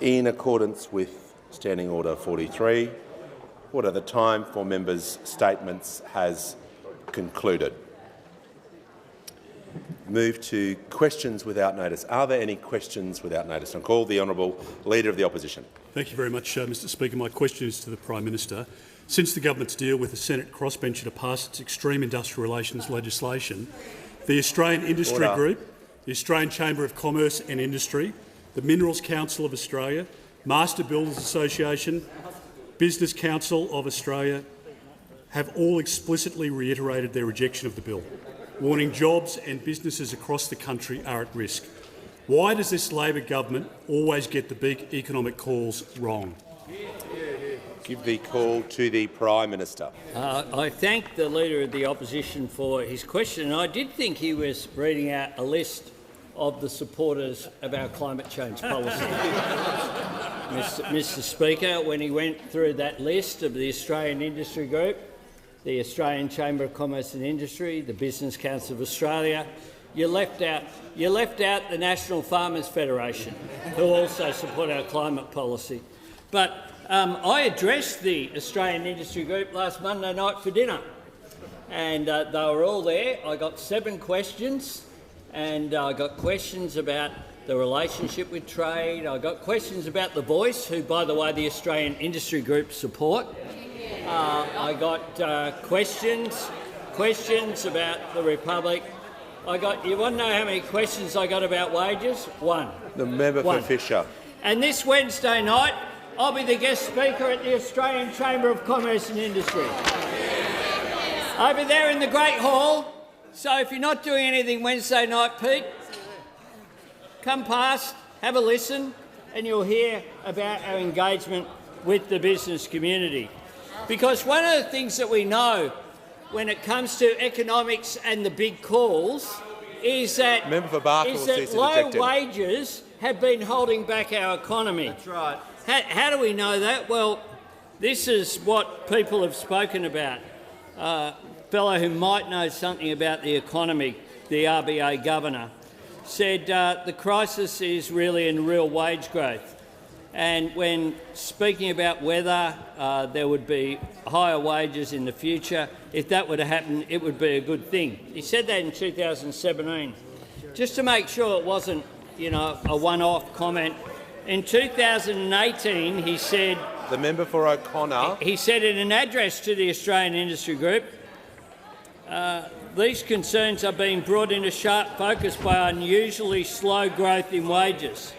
In accordance with Standing Order 43, Order, the time for members' statements has concluded. Move to questions without notice. Are there any questions without notice? I call the honourable Leader of the Opposition. Thank you very much, Mr Speaker. My question is to the Prime Minister. Since the government's deal with the Senate crossbencher to pass its extreme industrial relations legislation, the Australian Industry Group, the Australian Chamber of Commerce and Industry, the Minerals Council of Australia, Master Builders Association, Business Council of Australia have all explicitly reiterated their rejection of the bill, warning jobs and businesses across the country are at risk. Why does this Labor government always get the big economic calls wrong? Give the call to the Prime Minister. I thank the Leader of the Opposition for his question. I did think he was reading out a list of the supporters of our climate change policy. Mr Speaker, when he went through that list of the Australian Industry Group, the Australian Chamber of Commerce and Industry, the Business Council of Australia, you left out the National Farmers Federation, who also support our climate policy. But I addressed the Australian Industry Group last Monday night for dinner, and they were all there. I got 7 questions, and I got questions about the relationship with trade. I got questions about The Voice, who, by the way, the Australian Industry Group support. I got questions about the Republic. You want to know how many questions I got about wages? 1. The member for Fisher. And this Wednesday night, I'll be the guest speaker at the Australian Chamber of Commerce and Industry. Over there in the Great Hall. So if you're not doing anything Wednesday night, Pete, come past, have a listen, and you'll hear about our engagement with the business community. Because one of the things that we know when it comes to economics and the big calls is that, low wages have been holding back our economy. That's right. How do we know that? Well, this is what people have spoken about. A fellow who might know something about the economy, the RBA governor, said the crisis is really in real wage growth. And when speaking about whether there would be higher wages in the future, if that were to happen, it would be a good thing. He said that in 2017. Just to make sure it wasn't, a one-off comment, in 2018 he said— The member for O'Connor. He said in an address to the Australian Industry Group, these concerns are being brought into sharp focus by unusually slow growth in wages.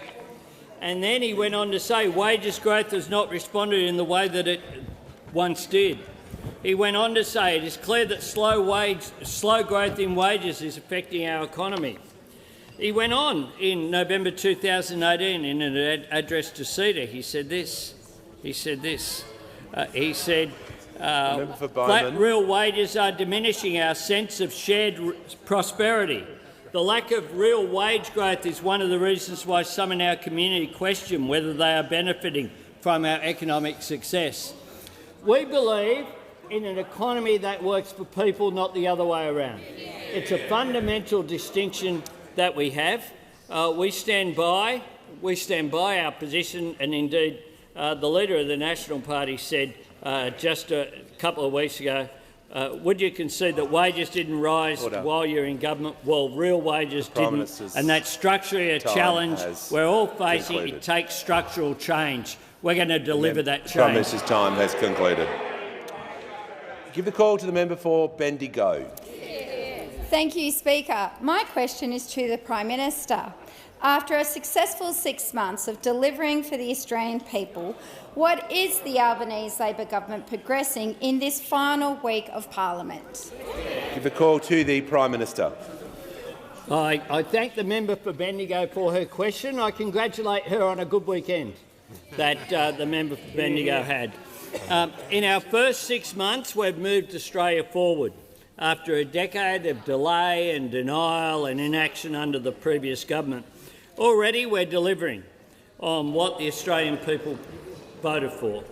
And then he went on to say wages growth has not responded in the way that it once did. He went on to say it is clear that slow growth in wages is affecting our economy. He went on in November 2018 in an address to CEDA. He said this. Flat real wages are diminishing our sense of shared prosperity. The lack of real wage growth is one of the reasons why some in our community question whether they are benefiting from our economic success. We believe in an economy that works for people, not the other way around. It's a fundamental distinction that we have. We stand by our position, and indeed the Leader of the National Party said just a couple of weeks ago, would you concede that wages didn't rise while you're in government? Well, real wages didn't, and that's structurally a challenge we're all facing. Concluded. It takes structural change. We're going to deliver that change. Prime Minister's time has concluded. Give the call to the member for Bendigo. Thank you, Speaker. My question is to the Prime Minister. After a successful 6 months of delivering for the Australian people, what is the Albanese Labor government progressing in this final week of Parliament? Give the call to the Prime Minister. I thank the member for Bendigo for her question. I congratulate her on a good weekend that the member for Bendigo had. In our first 6 months, we've moved Australia forward after a decade of delay and denial and inaction under the previous government. Already we're delivering on what the Australian people voted for.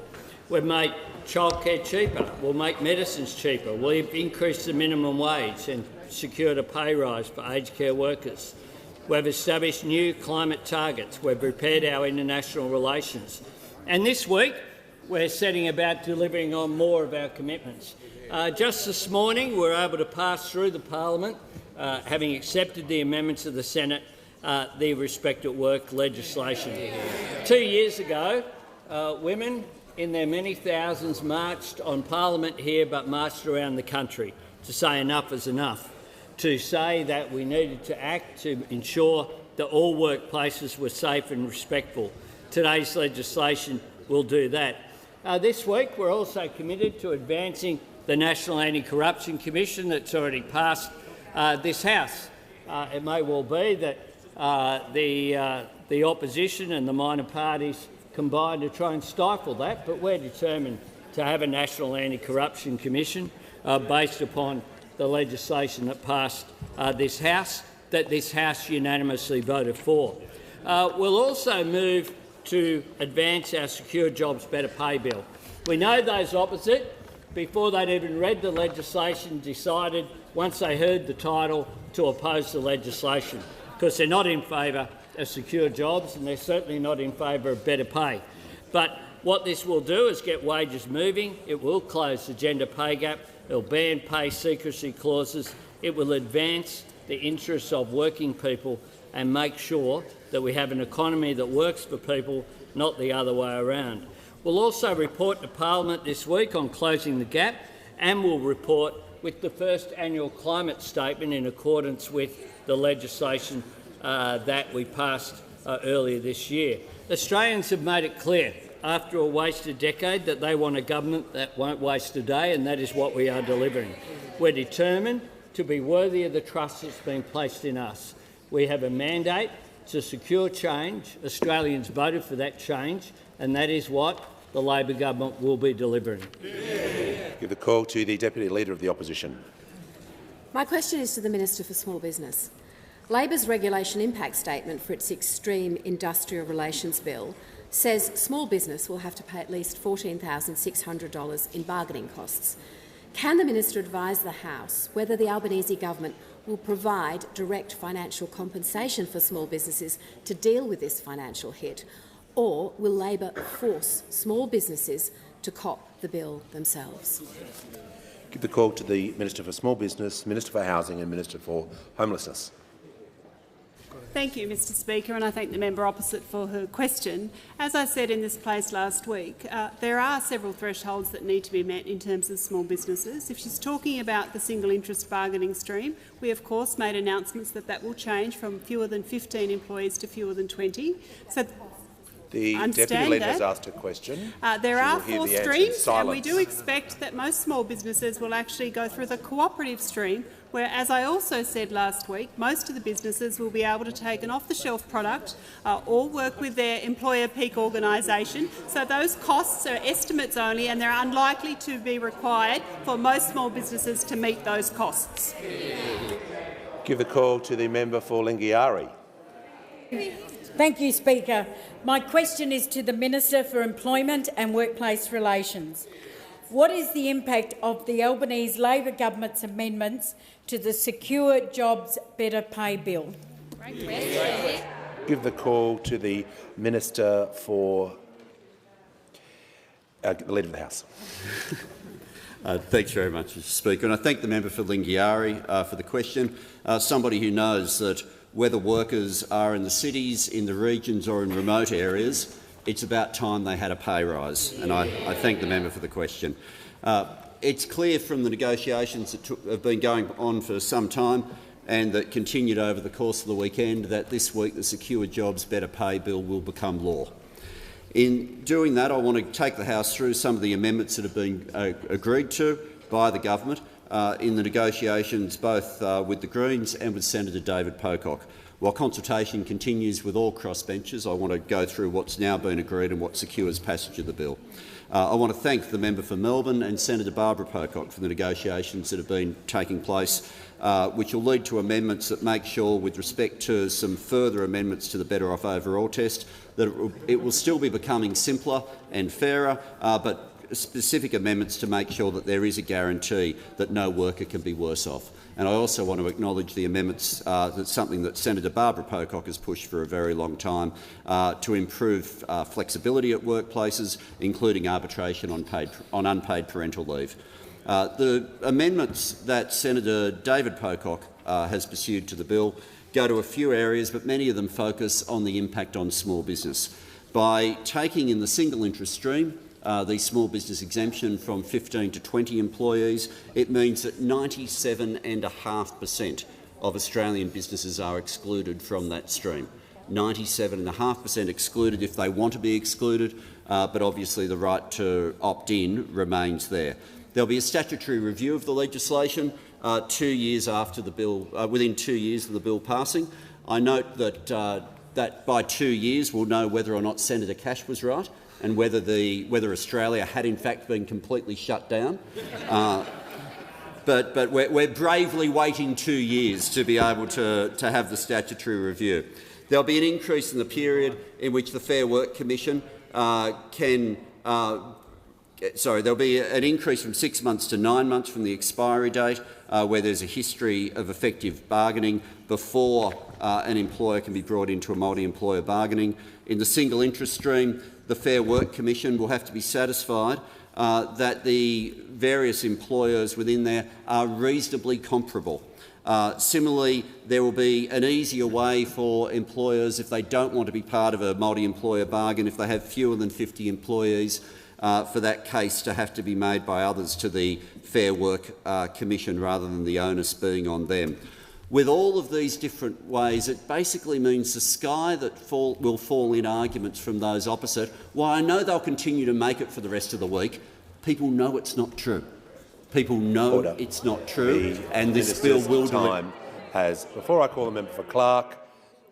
We've made childcare cheaper, we'll make medicines cheaper, we've increased the minimum wage, and secured a pay rise for aged care workers. We've established new climate targets. We've repaired our international relations. And this week, we're setting about delivering on more of our commitments. Just this morning, we were able to pass through the parliament, having accepted the amendments of the Senate, the Respect at Work legislation. 2 years ago, women in their many thousands marched on Parliament here but marched around the country to say enough is enough, to say that we needed to act to ensure that all workplaces were safe and respectful. Today's legislation will do that. This week we're also committed to advancing the National Anti-Corruption Commission that's already passed this House. It may well be that the opposition and the minor parties combine to try and stifle that, but we're determined to have a National Anti-Corruption Commission based upon the legislation that passed this House, that this House unanimously voted for. We'll also move to advance our Secure Jobs Better Pay bill. We know those opposite, before they'd even read the legislation, decided, once they heard the title, to oppose the legislation, because they're not in favour of secure jobs and they're certainly not in favour of better pay. But what this will do is get wages moving. It will close the gender pay gap. It will ban pay secrecy clauses. It will advance the interests of working people and make sure that we have an economy that works for people, not the other way around. We'll also report to Parliament this week on closing the gap, and we'll report with the first annual climate statement in accordance with the legislation that we passed earlier this year. Australians have made it clear after a wasted decade that they want a government that won't waste a day, and that is what we are delivering. We're determined to be worthy of the trust that's been placed in us. We have a mandate to secure change. Australians voted for that change, and that is what the Labor government will be delivering. Give the call to the Deputy Leader of the Opposition. My question is to the Minister for Small Business. Labor's regulation impact statement for its Extreme Industrial Relations Bill says small business will have to pay at least $14,600 in bargaining costs. Can the Minister advise the House whether the Albanese government will provide direct financial compensation for small businesses to deal with this financial hit, or will Labor force small businesses to cop the bill themselves? Give the call to the Minister for Small Business, Minister for Housing and Minister for Homelessness. Thank you, Mr Speaker, and I thank the member opposite for her question. As I said in this place last week, there are several thresholds that need to be met in terms of small businesses. If she's talking about the single interest bargaining stream, we of course made announcements that that will change from fewer than 15 employees to fewer than 20. So the Deputy Leader has asked a question. There are 4 streams, and we do expect that most small businesses will actually go through the cooperative stream, where, as I also said last week, most of the businesses will be able to take an off-the-shelf product or work with their employer peak organisation. So those costs are estimates only, and they're unlikely to be required for most small businesses to meet those costs. Give the call to the member for Lingiari. Thank you, Speaker. My question is to the Minister for Employment and Workplace Relations. What is the impact of the Albanese Labor government's amendments to the Secure Jobs Better Pay bill? Give the call to the Minister for the Leader of the House. Thanks very much, Mr Speaker, and I thank the member for Lingiari for the question. Somebody who knows that whether workers are in the cities, in the regions or in remote areas, it's about time they had a pay rise, and I thank the member for the question. It's clear from the negotiations that have been going on for some time and that continued over the course of the weekend that this week the Secure Jobs Better Pay bill will become law. In doing that, I want to take the House through some of the amendments that have been agreed to by the government in the negotiations both with the Greens and with Senator David Pocock. While consultation continues with all crossbenchers, I want to go through what's now been agreed and what secures passage of the bill. I want to thank the member for Melbourne and Senator Barbara Pocock for the negotiations that have been taking place, which will lead to amendments that make sure, with respect to some further amendments to the Better Off Overall test, that it will still be becoming simpler and fairer, but specific amendments to make sure that there is a guarantee that no worker can be worse off. And I also want to acknowledge the amendments, that's something that Senator Barbara Pocock has pushed for a very long time, to improve flexibility at workplaces, including arbitration on unpaid parental leave. The amendments that Senator David Pocock has pursued to the bill go to a few areas, but many of them focus on the impact on small business. By taking in the single interest stream the small business exemption from 15 to 20 employees, it means that 97.5% of Australian businesses are excluded from that stream. 97.5% excluded if they want to be excluded, but obviously the right to opt in remains there. There will be a statutory review of the legislation 2 years after the bill, within 2 years of the bill passing. I note that that by 2 years we'll know whether or not Senator Cash was right and whether Australia had in fact been completely shut down. But we're bravely waiting 2 years to be able to have the statutory review. There'll be an increase in the period in which the Fair Work Commission there'll be an increase from 6 months to 9 months from the expiry date, where there's a history of effective bargaining before an employer can be brought into a multi-employer bargaining. In the single interest stream, the Fair Work Commission will have to be satisfied that the various employers within there are reasonably comparable. Similarly, there will be an easier way for employers, if they don't want to be part of a multi-employer bargain, if they have fewer than 50 employees, for that case to have to be made by others to the Fair Work Commission rather than the onus being on them. With all of these different ways, it basically means the sky that will fall in arguments from those opposite. While I know they'll continue to make it for the rest of the week, people know it's not true. People know it's not true, and this bill will do it. Before I call the member for Clark,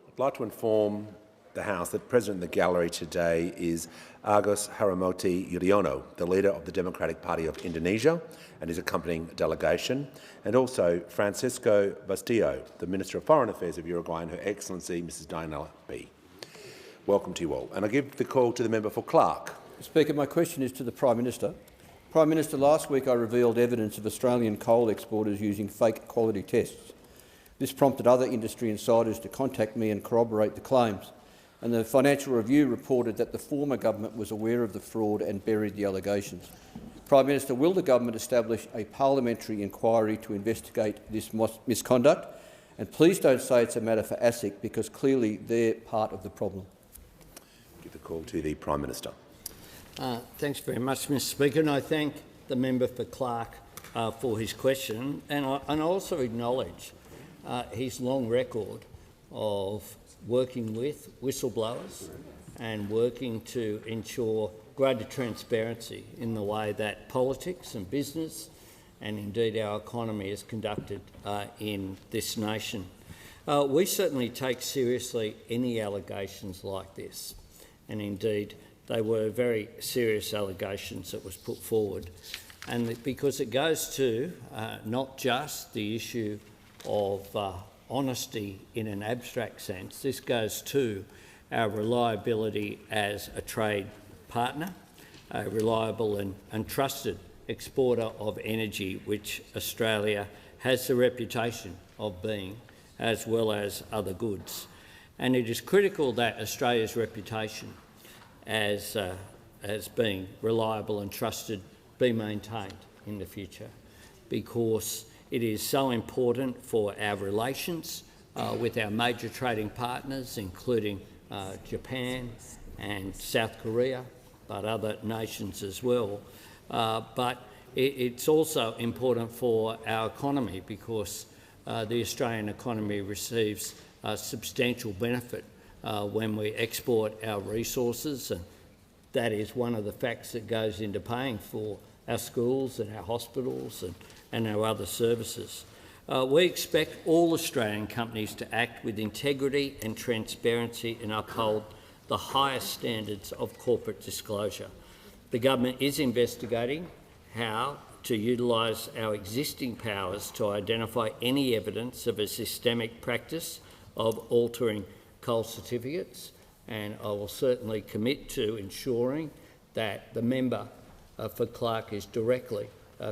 I'd like to inform the House that President of the Gallery today is Agus Harimurti Yudhoyono, the leader of the Democratic Party of Indonesia and his accompanying delegation, and also Francisco Bastillo, the Minister of Foreign Affairs of Uruguay, and Her Excellency Mrs Diana B. Welcome to you all. And I give the call to the member for Clark. Speaker, my question is to the Prime Minister. Prime Minister, last week I revealed evidence of Australian coal exporters using fake quality tests. This prompted other industry insiders to contact me and corroborate the claims, and the Financial Review reported that the former government was aware of the fraud and buried the allegations. Prime Minister, will the government establish a parliamentary inquiry to investigate this misconduct? And please don't say it's a matter for ASIC, because clearly they're part of the problem. Give the call to the Prime Minister. Thanks very much, Mr Speaker, and I thank the member for Clark for his question, and I also acknowledge his long record of working with whistleblowers and working to ensure greater transparency in the way that politics and business and indeed our economy is conducted in this nation. We certainly take seriously any allegations like this, and indeed they were very serious allegations that was put forward, and because it goes to not just the issue of honesty in an abstract sense, this goes to our reliability as a trade partner, a reliable and trusted exporter of energy, which Australia has the reputation of being, as well as other goods. And it is critical that Australia's reputation as being reliable and trusted be maintained in the future, because it is so important for our relations with our major trading partners, including Japan and South Korea, but other nations as well. But it's also important for our economy, because the Australian economy receives substantial benefit when we export our resources, and that is one of the facts that goes into paying for our schools and our hospitals and our other services. We expect all Australian companies to act with integrity and transparency and uphold the highest standards of corporate disclosure. The government is investigating how to utilise our existing powers to identify any evidence of a systemic practice of altering coal certificates, and I will certainly commit to ensuring that the member for Clark is directly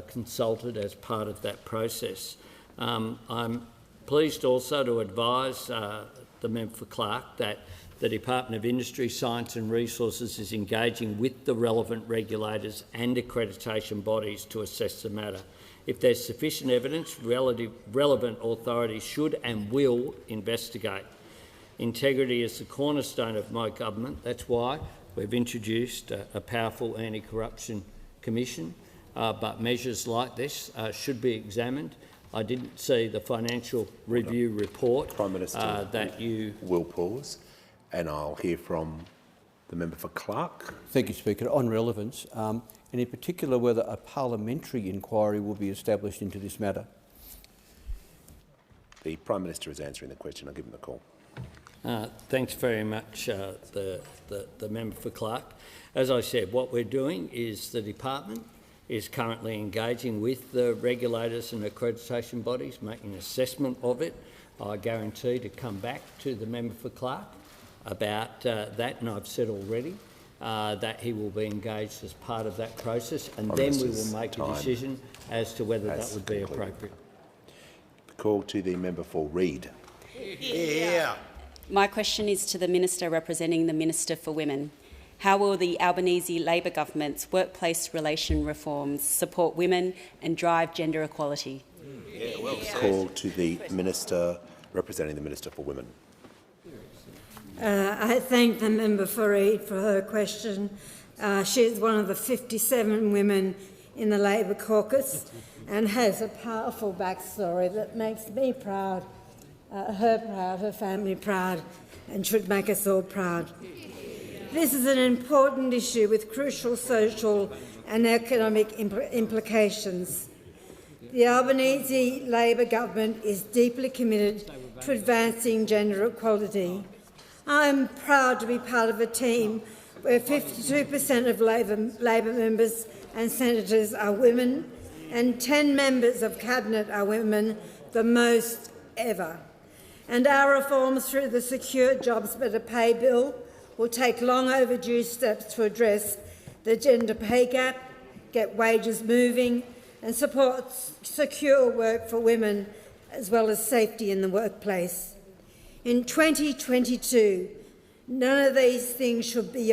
consulted as part of that process. I'm pleased also to advise the member for Clark that the Department of Industry, Science and Resources is engaging with the relevant regulators and accreditation bodies to assess the matter. If there's sufficient evidence, relevant authorities should and will investigate. Integrity is the cornerstone of my government. That's why we've introduced a powerful anti-corruption commission, but measures like this should be examined. I didn't see the financial review report. Prime Minister, that you will pause, and I'll hear from the member for Clark. Thank you, Speaker. On relevance, and in particular whether a parliamentary inquiry will be established into this matter. The Prime Minister is answering the question. I'll give him the call. Thanks very much, the member for Clark. As I said, what we're doing is the department is currently engaging with the regulators and accreditation bodies, making an assessment of it. I guarantee to come back to the member for Clark about that, and I've said already that he will be engaged as part of that process, and then we will make a decision as to whether that would be appropriate. Call to the member for Reid. Yeah. My question is to the Minister representing the Minister for Women. How will the Albanese Labor government's workplace relation reforms support women and drive gender equality? Call to the Minister representing the Minister for Women. I thank the member for Reid for her question. She is one of the 57 women in the Labor caucus and has a powerful backstory that makes me proud, her proud, her family proud, and should make us all proud. This is an important issue with crucial social and economic implications. The Albanese Labor government is deeply committed to advancing gender equality. I am proud to be part of a team where 52% of Labor members and senators are women and 10 members of Cabinet are women, the most ever. And our reforms through the Secure Jobs Better Pay Bill will take long overdue steps to address the gender pay gap, get wages moving and support secure work for women as well as safety in the workplace. In 2022, none of these things should be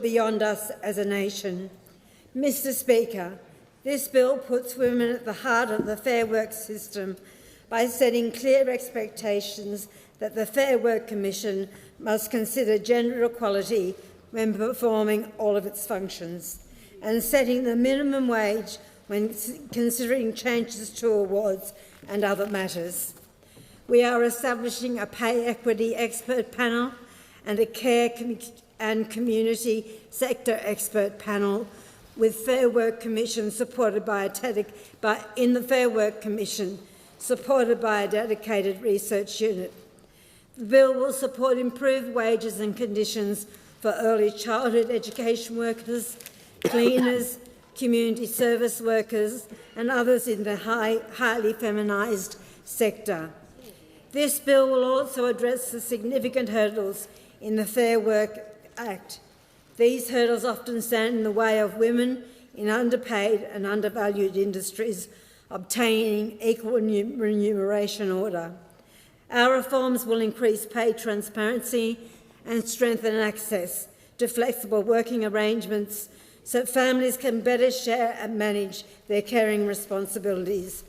beyond us as a nation. Mr. Speaker, this bill puts women at the heart of the Fair Work system by setting clear expectations that the Fair Work Commission must consider gender equality when performing all of its functions, and setting the minimum wage when considering changes to awards and other matters. We are establishing a pay equity expert panel and a care and community sector expert panel with Fair Work Commission supported by in the Fair Work Commission supported by a dedicated research unit. The bill will support improved wages and conditions for early childhood education workers, cleaners, community service workers and others in the highly feminised sector. This bill will also address the significant hurdles in the Fair Work Act. These hurdles often stand in the way of women in underpaid and undervalued industries obtaining equal remuneration order. Our reforms will increase pay transparency and strengthen access to flexible working arrangements so families can better share and manage their caring responsibilities.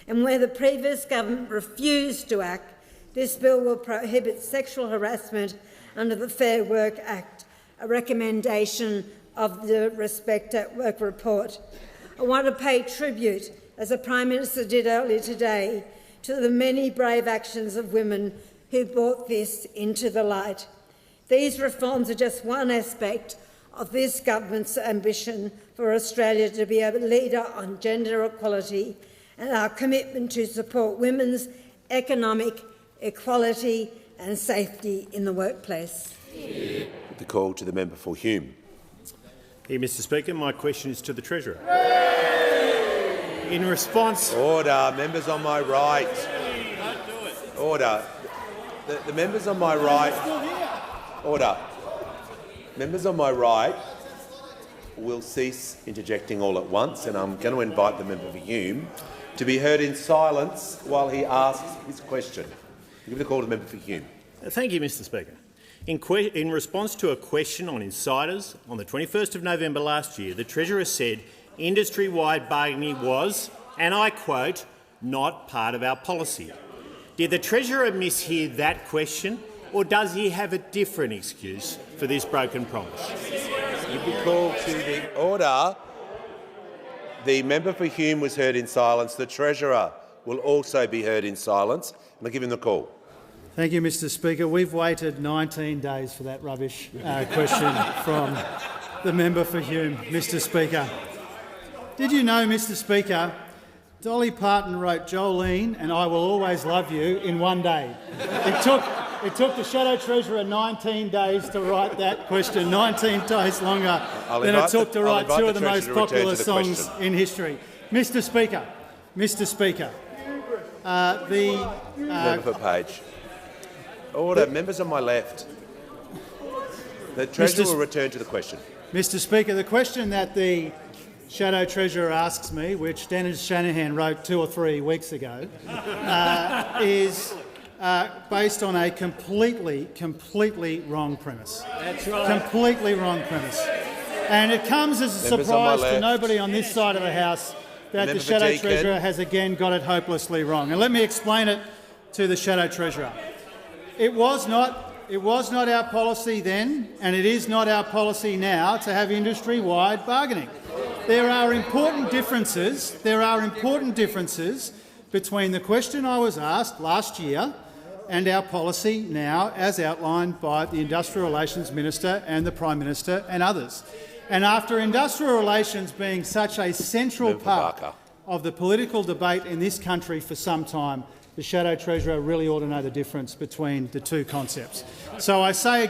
And where the previous government refused to act, this bill will prohibit sexual harassment under the Fair Work Act, a recommendation of the Respect at Work report. I want to pay tribute, as the Prime Minister did earlier today, to the many brave actions of women who brought this into the light. These reforms are just one aspect of this government's ambition for Australia to be a leader on gender equality and our commitment to support women's economic equality and safety in the workplace. The call to the member for Hume. Here, Mr. Speaker, my question is to the Treasurer. In response... Order. Members on my right. Order. The members on my right... Order. Members on my right will cease interjecting all at once, and I'm going to invite the member for Hume to be heard in silence while he asks his question. Give the call to the member for Hume. Thank you, Mr Speaker. In response to a question on insiders on the 21st of November last year, the Treasurer said industry-wide bargaining was, and I quote, not part of our policy. Did the Treasurer mishear that question, or does he have a different excuse for this broken promise? Give the call to the order. The member for Hume was heard in silence. The Treasurer will also be heard in silence. And I'll give him the call. Thank you, Mr Speaker. We've waited 19 days for that rubbish question from the member for Hume, Mr Speaker. Did you know, Mr Speaker, Dolly Parton wrote Jolene and I Will Always Love You in one day. It took the Shadow Treasurer 19 days to write that question, 19 days longer than it took to write two of the most popular songs in history. Mr Speaker, member for Page. Order. Members on my left. The Treasurer will return to the question. Mr Speaker, the question that the Shadow Treasurer asks me, which Dennis Shanahan wrote 2 or 3 weeks ago, is based on a completely wrong premise. That's right. Completely wrong premise. And it comes as a surprise to nobody on this side of the House that the Shadow Treasurer has again got it hopelessly wrong. And let me explain it to the Shadow Treasurer. It was not our policy then, and it is not our policy now, to have industry-wide bargaining. There are important differences between the question I was asked last year and our policy now, as outlined by the Industrial Relations Minister and the Prime Minister and others. And after industrial relations being such a central part of the political debate in this country for some time, the Shadow Treasurer really ought to know the difference between the two concepts. So I say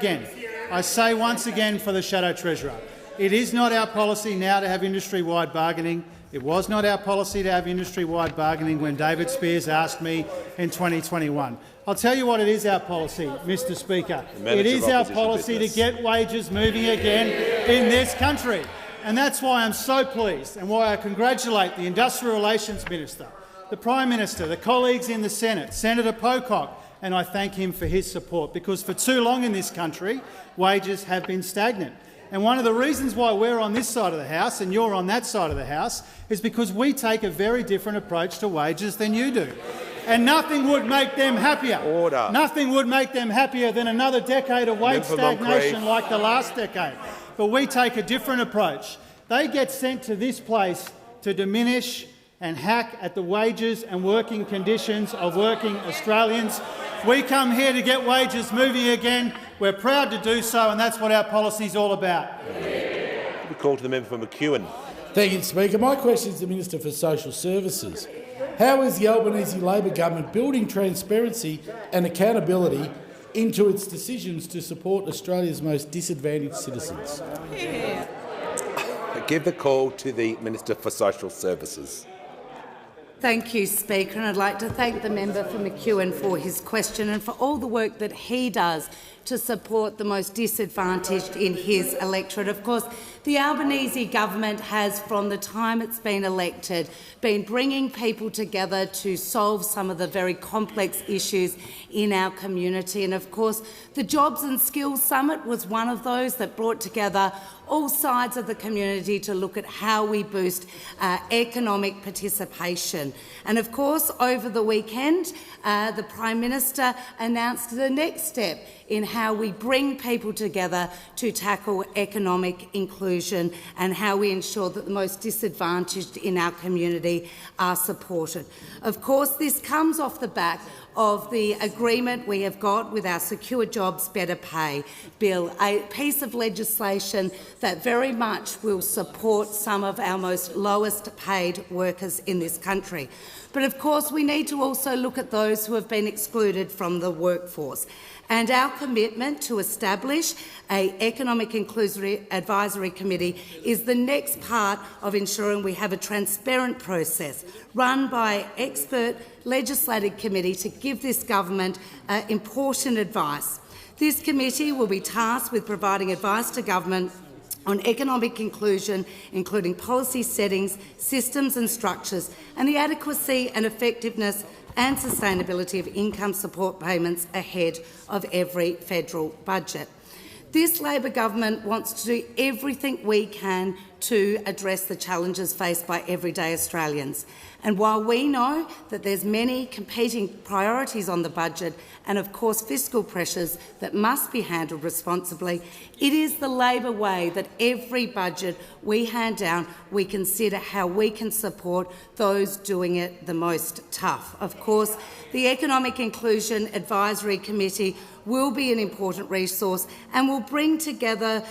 once again for the Shadow Treasurer, it is not our policy now to have industry-wide bargaining. It was not our policy to have industry-wide bargaining when David Spears asked me in 2021. I'll tell you what it is our policy, Mr Speaker. It is our policy to get wages moving again in this country. And that's why I'm so pleased and why I congratulate the Industrial Relations Minister, the Prime Minister, the colleagues in the Senate, Senator Pocock, and I thank him for his support, because for too long in this country, wages have been stagnant. And one of the reasons why we're on this side of the House and you're on that side of the House is because we take a very different approach to wages than you do. And nothing would make them happier. Order. Nothing would make them happier than another decade of wage stagnation like the last decade. But we take a different approach. They get sent to this place to diminish and hack at the wages and working conditions of working Australians. We come here to get wages moving again. We're proud to do so, and that's what our policy is all about. We call to the member for McEwen. Thank you, Speaker. My question is to the Minister for Social Services. How is the Albanese Labor government building transparency and accountability into its decisions to support Australia's most disadvantaged citizens? Give the call to the Minister for Social Services. Thank you, Speaker, and I'd like to thank the member for McEwen for his question and for all the work that he does to support the most disadvantaged in his electorate. Of course, the Albanese government has, from the time it's been elected, been bringing people together to solve some of the very complex issues in our community. And of course, the Jobs and Skills Summit was one of those that brought together all sides of the community to look at how we boost economic participation. And of course, over the weekend, the Prime Minister announced the next step in how we bring people together to tackle economic inclusion and how we ensure that the most disadvantaged in our community are supported. Of course, this comes off the back of the agreement we have got with our Secure Jobs Better Pay bill, a piece of legislation that very much will support some of our most lowest paid workers in this country. But of course, we need to also look at those who have been excluded from the workforce. And our commitment to establish an Economic Inclusionary Advisory Committee is the next part of ensuring we have a transparent process run by an expert legislative committee to give this government important advice. This committee will be tasked with providing advice to government on economic inclusion, including policy settings, systems and structures, and the adequacy and effectiveness and sustainability of income support payments ahead of every federal budget. This Labor government wants to do everything we can to address the challenges faced by everyday Australians. And while we know that there's many competing priorities on the budget and, of course, fiscal pressures that must be handled responsibly, it is the Labor way that every budget we hand down, we consider how we can support those doing it the most tough. Of course, the Economic Inclusion Advisory Committee will be an important resource and will bring together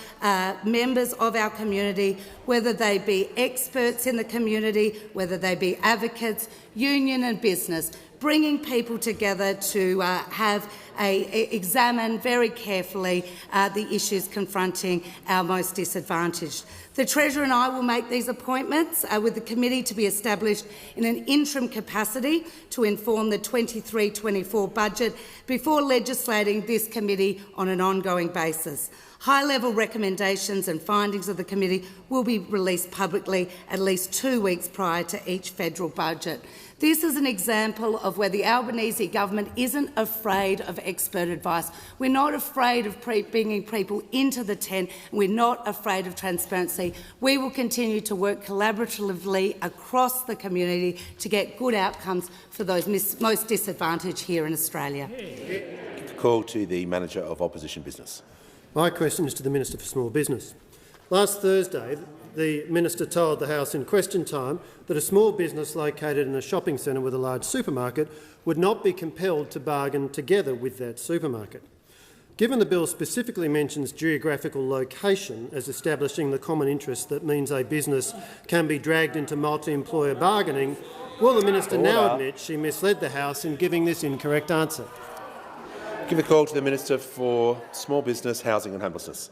members of our community, whether they be experts in the community, whether they be advocates, union and business, bringing people together to examine very carefully the issues confronting our most disadvantaged. The Treasurer and I will make these appointments with the committee to be established in an interim capacity to inform the 23-24 budget before legislating this committee on an ongoing basis. High-level recommendations and findings of the committee will be released publicly at least 2 weeks prior to each federal budget. This is an example of where the Albanese government isn't afraid of expert advice. We're not afraid of bringing people into the tent. We're not afraid of transparency. We will continue to work collaboratively across the community to get good outcomes for those most disadvantaged here in Australia. Call to the Manager of Opposition Business. My question is to the Minister for Small Business. Last Thursday, the Minister told the House in question time that a small business located in a shopping centre with a large supermarket would not be compelled to bargain together with that supermarket. Given the bill specifically mentions geographical location as establishing the common interest that means a business can be dragged into multi-employer bargaining, will the Minister now admit she misled the House in giving this incorrect answer? Give a call to the Minister for Small Business, Housing and Homelessness.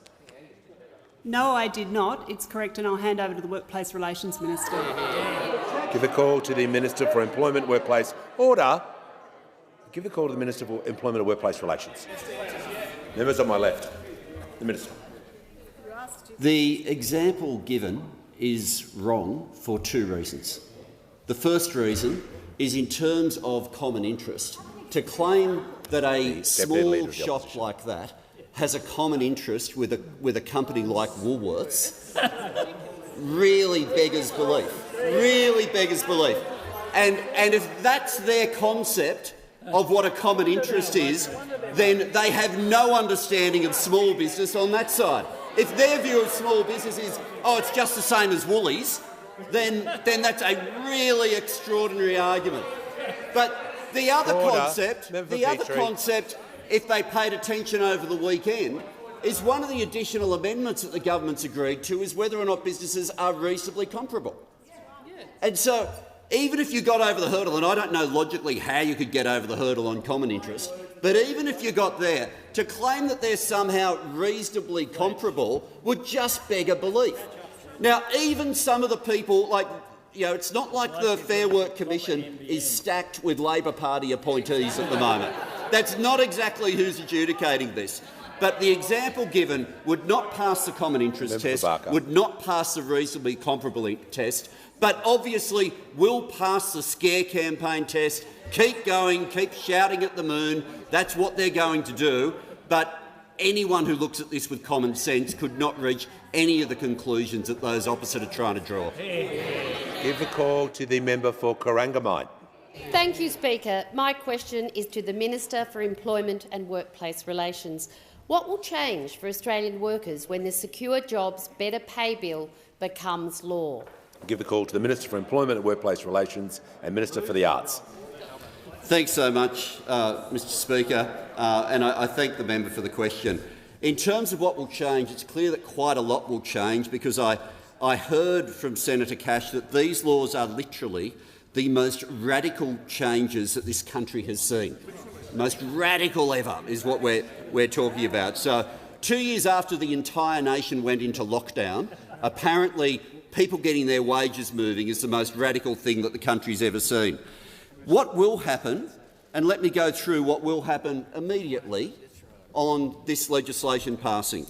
No, I did not. It's correct, and I'll hand over to the Workplace Relations Minister. Give a call to the Minister for Employment, Workplace. Order. Give a call to the Minister for Employment and Workplace Relations. Members on my left. The Minister. The example given is wrong for 2 reasons. The first reason is in terms of common interest. To claim that a small shop like that has a common interest with a company like Woolworths really beggars belief. Really beggars belief. And if that's their concept of what a common interest is, then they have no understanding of small business on that side. If their view of small business is, oh, it's just the same as Woolies, then that's a really extraordinary argument. But the other concept, if they paid attention over the weekend, is one of the additional amendments that the government's agreed to is whether or not businesses are reasonably comparable. And so, even if you got over the hurdle, and I don't know logically how you could get over the hurdle on common interest, but even if you got there, to claim that they're somehow reasonably comparable would just beg a belief. Now, even some of the people, it's not like the Fair Work Commission is stacked with Labor Party appointees at the moment. That's not exactly who's adjudicating this. But the example given would not pass the common interest test, would not pass the reasonably comparable test, but obviously will pass the scare campaign test. Keep going, keep shouting at the moon. That's what they're going to do. But anyone who looks at this with common sense could not reach any of the conclusions that those opposite are trying to draw. Give a call to the member for Corangamite. Thank you, Speaker. My question is to the Minister for Employment and Workplace Relations. What will change for Australian workers when the Secure Jobs Better Pay Bill becomes law? Give a call to the Minister for Employment and Workplace Relations and Minister for the Arts. Thanks so much, Mr Speaker, and I thank the member for the question. In terms of what will change, it's clear that quite a lot will change because I heard from Senator Cash that these laws are literally the most radical changes that this country has seen. Most radical ever is what we're talking about. So 2 years after the entire nation went into lockdown, apparently people getting their wages moving is the most radical thing that the country's ever seen. What will happen, and let me go through what will happen immediately on this legislation passing.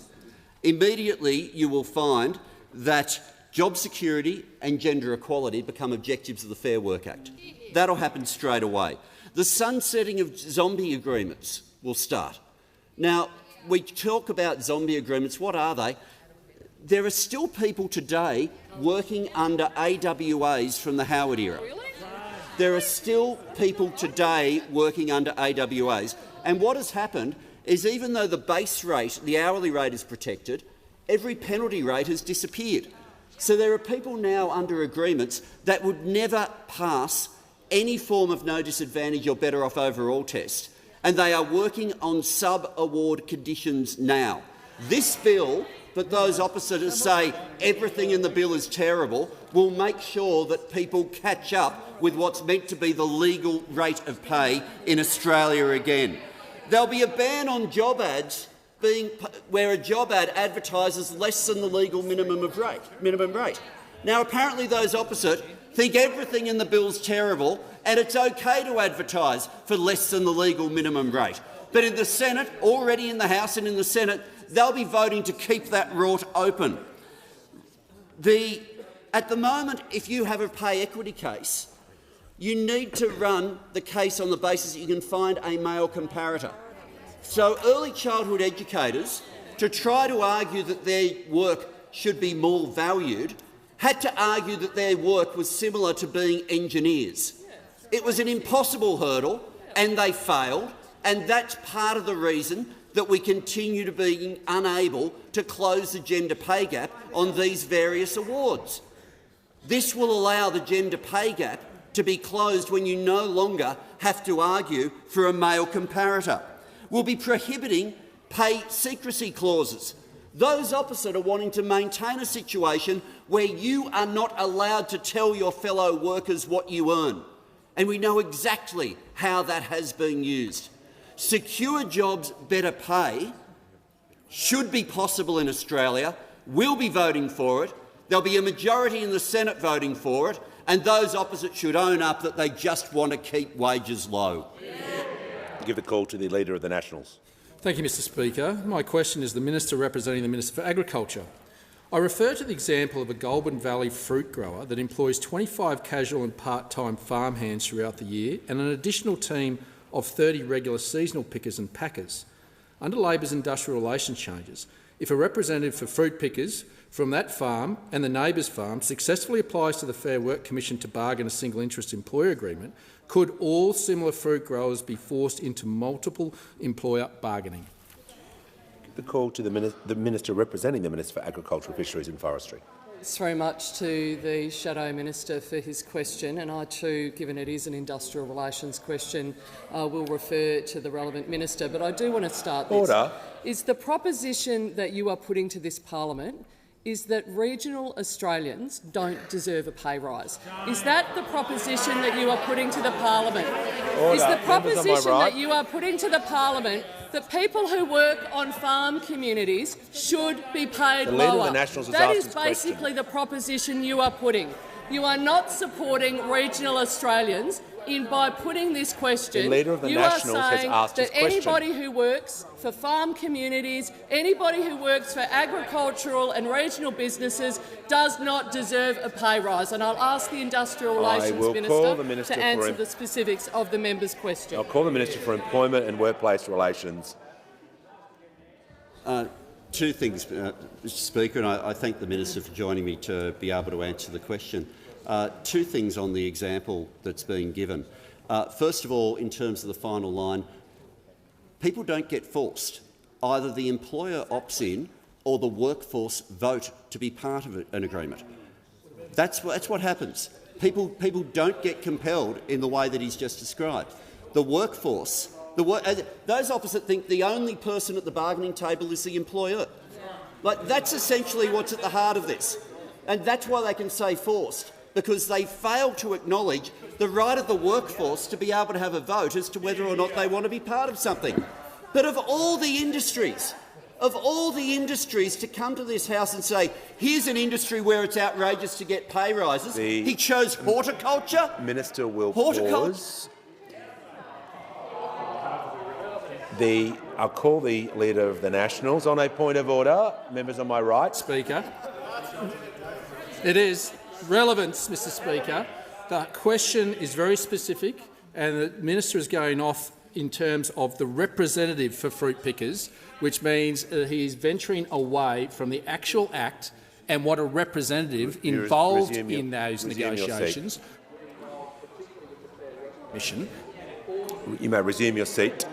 immediately you will find that job security and gender equality become objectives of the Fair Work Act. That'll happen straight away. The sunsetting of zombie agreements will start. Now, we talk about zombie agreements. What are they? There are still people today working under AWAs from the Howard era. There are still people today working under AWAs. And what has happened is, even though the base rate, the hourly rate, is protected, every penalty rate has disappeared. So there are people now under agreements that would never pass any form of no disadvantage or better off overall test, and they are working on sub-award conditions now. This bill, that those opposite us say everything in the bill is terrible, will make sure that people catch up with what's meant to be the legal rate of pay in Australia again. There'll be a ban on job ads where a job ad advertises less than the legal minimum rate. Now, apparently those opposite think everything in the bill's terrible and it's okay to advertise for less than the legal minimum rate. But in the Senate, already in the House and in the Senate, they'll be voting to keep that rort open. At the moment, if you have a pay equity case, you need to run the case on the basis that you can find a male comparator. So early childhood educators, to try to argue that their work should be more valued, had to argue that their work was similar to being engineers. It was an impossible hurdle, and they failed, and that's part of the reason that we continue to be unable to close the gender pay gap on these various awards. This will allow the gender pay gap to be closed when you no longer have to argue for a male comparator. We'll be prohibiting pay secrecy clauses. Those opposite are wanting to maintain a situation where you are not allowed to tell your fellow workers what you earn, and we know exactly how that has been used. Secure jobs, better pay should be possible in Australia. We'll be voting for it. There'll be a majority in the Senate voting for it, and those opposite should own up that they just want to keep wages low. Give the call to the Leader of the Nationals. Thank you, Mr Speaker. My question is the Minister representing the Minister for Agriculture. I refer to the example of a Goulburn Valley fruit grower that employs 25 casual and part-time farmhands throughout the year and an additional team of 30 regular seasonal pickers and packers. Under Labor's industrial relations changes, if a representative for fruit pickers from that farm and the neighbour's farm successfully applies to the Fair Work Commission to bargain a single interest employer agreement, could all similar fruit growers be forced into multiple employer bargaining? The call to the Minister representing the Minister for Agriculture, Fisheries and Forestry. Thanks very much to the Shadow Minister for his question, and I too, given it is an industrial relations question, will refer to the relevant minister. But I do want to start this. Order. Is the proposition that you are putting to this parliament is that regional Australians don't deserve a pay rise? Is that the proposition that you are putting to the parliament? Order. Is the proposition right. that you are putting to the parliament that people who work on farm communities should be paid The Leader lower? of the Nationals has That asked is this basically the proposition you are putting. You are not supporting regional Australians by putting this question. The Leader of the you are Nationals has saying asked that this question. anybody who works for farm communities, anybody who works for agricultural and regional businesses does not deserve a pay rise. And I'll ask the Industrial Relations Minister to answer the specifics of the member's question. I'll call the Minister for Employment and Workplace Relations. Two things, Mr Speaker, and I thank the Minister for joining me to be able to answer the question. Two things on the example that's been given. First of all, in terms of the final line, people don't get forced. Either the employer opts in or the workforce vote to be part of an agreement. That's what happens. People don't get compelled in the way that he's just described. The workforce, those opposite think the only person at the bargaining table is the employer. That's essentially what's at the heart of this. And that's why they can say forced, because they fail to acknowledge the right of the workforce to be able to have a vote as to whether or not they want to be part of something. But of all the industries to come to this House and say, here's an industry where it's outrageous to get pay rises, he chose horticulture. Minister will pause. The I'll call the Leader of the Nationals on a point of order. Members on my right. Speaker. It is relevance, Mr Speaker. The question is very specific and the minister is going off in terms of the representative for fruit pickers, which means he is venturing away from the actual act and what a representative involved in those negotiations. You may resume your seat.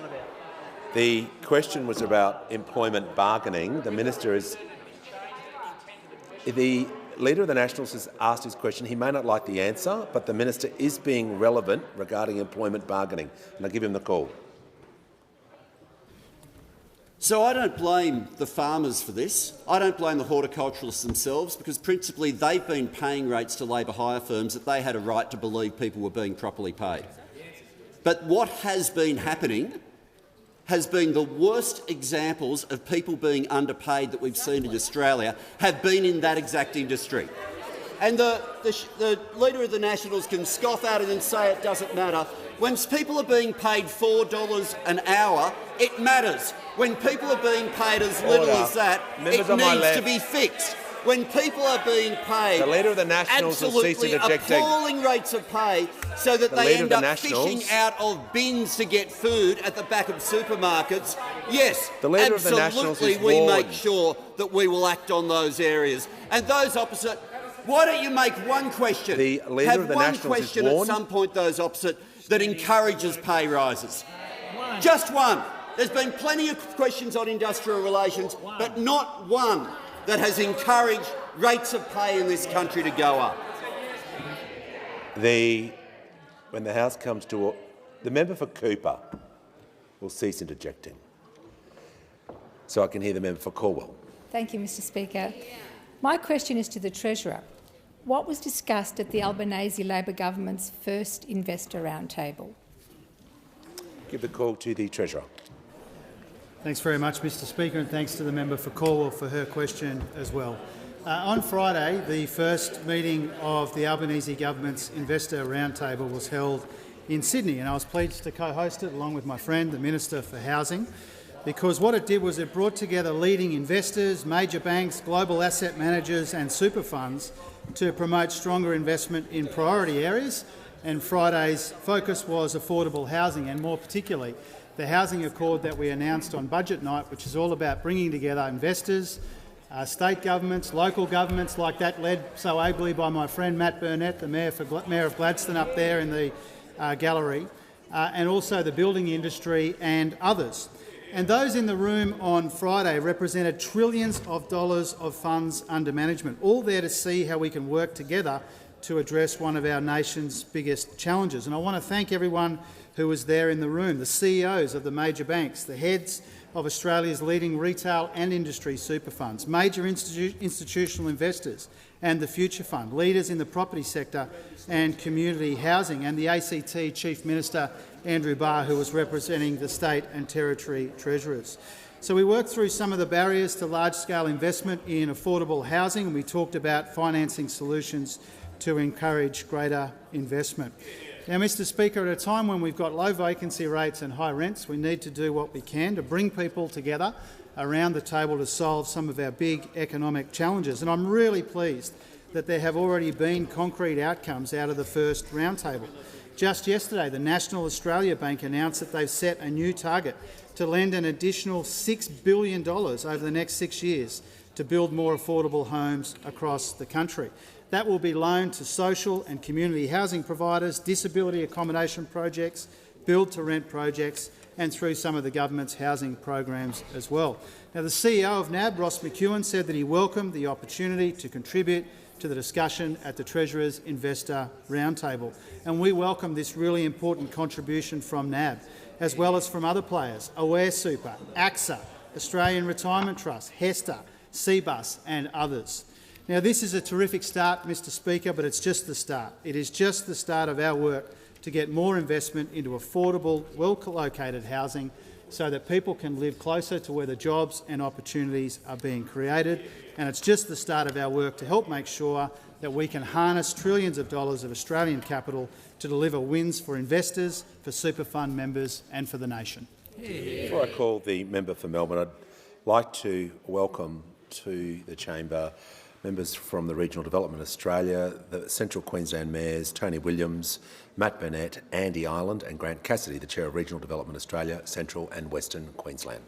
The question was about employment bargaining. The minister is. The Leader of the Nationals has asked his question. He may not like the answer, but the minister is being relevant regarding employment bargaining, and I'll give him the call. So I don't blame the farmers for this. I don't blame the horticulturalists themselves, because principally they've been paying rates to labour hire firms that they had a right to believe people were being properly paid. But what has been happening has been the worst examples of people being underpaid that we've seen in Australia have been in that exact industry. And the Leader of the Nationals can scoff at it and say it doesn't matter. When people are being paid $4 an hour, it matters. When people are being paid as little as that, it needs to be fixed. When people are being paid the Leader of the Nationals absolutely appalling rates of pay so that they end up fishing out of bins to get food at the back of supermarkets, yes, absolutely we make sure that we will act on those areas. And those opposite, why don't you make one question, the Leader of the one Nationals question at some point, those opposite, that encourages pay rises? Just one. There's been plenty of questions on industrial relations, but not one that has encouraged rates of pay in this country to go up. When the House comes to the member for Cooper will cease interjecting, so I can hear the member for Caldwell. Thank you, Mr Speaker. My question is to the Treasurer. What was discussed at the Albanese Labor government's first investor roundtable? Give the call to the Treasurer. Thanks very much, Mr Speaker, and thanks to the member for Caldwell for her question as well. On Friday, the first meeting of the Albanese government's investor roundtable was held in Sydney, and I was pleased to co-host it along with my friend, the Minister for Housing, because what it did was it brought together leading investors, major banks, global asset managers and super funds to promote stronger investment in priority areas, and Friday's focus was affordable housing, and more particularly the housing accord that we announced on budget night, which is all about bringing together investors, state governments, local governments like that led so ably by my friend Matt Burnett, the Mayor of Gladstone up there in the gallery, and also the building industry and others. And those in the room on Friday represented trillions of dollars of funds under management, all there to see how we can work together to address one of our nation's biggest challenges. And I want to thank everyone who was there in the room, the CEOs of the major banks, the heads of Australia's leading retail and industry super funds, major institutional investors and the Future Fund, leaders in the property sector and community housing, and the ACT Chief Minister Andrew Barr, who was representing the state and territory treasurers. So we worked through some of the barriers to large-scale investment in affordable housing, and we talked about financing solutions to encourage greater investment. Now, Mr Speaker, at a time when we've got low vacancy rates and high rents, we need to do what we can to bring people together around the table to solve some of our big economic challenges. And I'm really pleased that there have already been concrete outcomes out of the first roundtable. Just yesterday, the National Australia Bank announced that they've set a new target to lend an additional $6 billion over the next 6 years to build more affordable homes across the country. That will be loaned to social and community housing providers, disability accommodation projects, build-to-rent projects and through some of the government's housing programs as well. Now, the CEO of NAB, Ross McEwen, said that he welcomed the opportunity to contribute to the discussion at the Treasurer's Investor Roundtable, and we welcome this really important contribution from NAB, as well as from other players, Aware Super, AXA, Australian Retirement Trust, HESTA, CBUS and others. Now, this is a terrific start, Mr Speaker, but it's just the start. It is just the start of our work to get more investment into affordable, well-located housing so that people can live closer to where the jobs and opportunities are being created. And it's just the start of our work to help make sure that we can harness trillions of dollars of Australian capital to deliver wins for investors, for super fund members and for the nation. Before I call the member for Melbourne, I'd like to welcome to the chamber members from the Regional Development Australia, the Central Queensland Mayors Tony Williams, Matt Burnett, Andy Ireland and Grant Cassidy, the Chair of Regional Development Australia, Central and Western Queensland.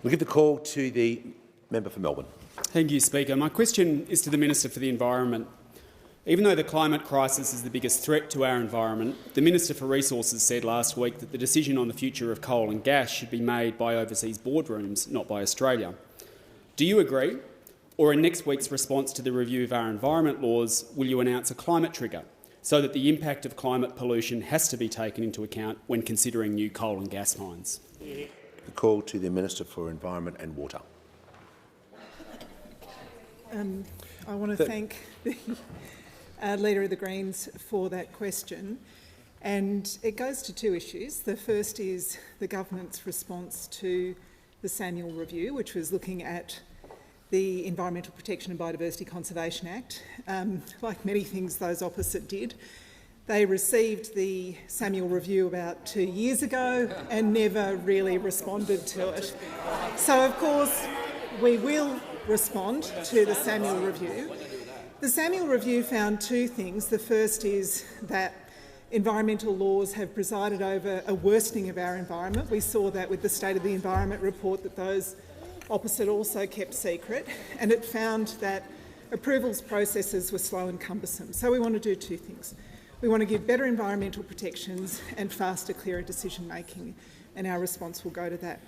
We'll give the call to the member for Melbourne. Thank you, Speaker. My question is to the Minister for the Environment. Even though the climate crisis is the biggest threat to our environment, the Minister for Resources said last week that the decision on the future of coal and gas should be made by overseas boardrooms, not by Australia. Do you agree? Or in next week's response to the review of our environment laws, will you announce a climate trigger so that the impact of climate pollution has to be taken into account when considering new coal and gas mines? The call to the Minister for Environment and Water. I want to thank the Leader of the Greens for that question. And it goes to two issues. The first is the government's response to the SANUL review, which was looking at the Environmental Protection and Biodiversity Conservation Act. Like many things those opposite did, they received the SANUL review about 2 years ago and never really responded to it. So, of course, we will respond to the SANUL review. The SANUL review found two things. The first is that environmental laws have presided over a worsening of our environment. We saw that with the State of the Environment report that those opposite also kept secret, and it found that approvals processes were slow and cumbersome. So we want to do two things. We want to give better environmental protections and faster, clearer decision-making, and our response will go to that.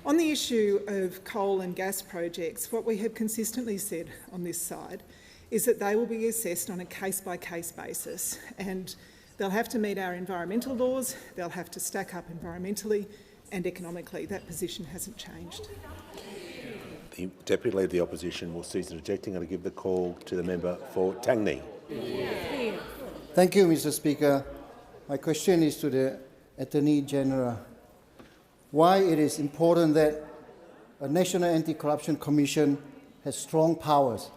On the issue of coal and gas projects, what we have consistently said on this side is that they will be assessed on a case-by-case basis, and they'll have to meet our environmental laws, they'll have to stack up environmentally and economically. That position hasn't changed. The Deputy Leader of the Opposition will cease interjecting and give the call to the member for Tangney. Thank you, Mr. Speaker. My question is to the Attorney General. Why it is important that a National Anti-Corruption Commission has strong powers?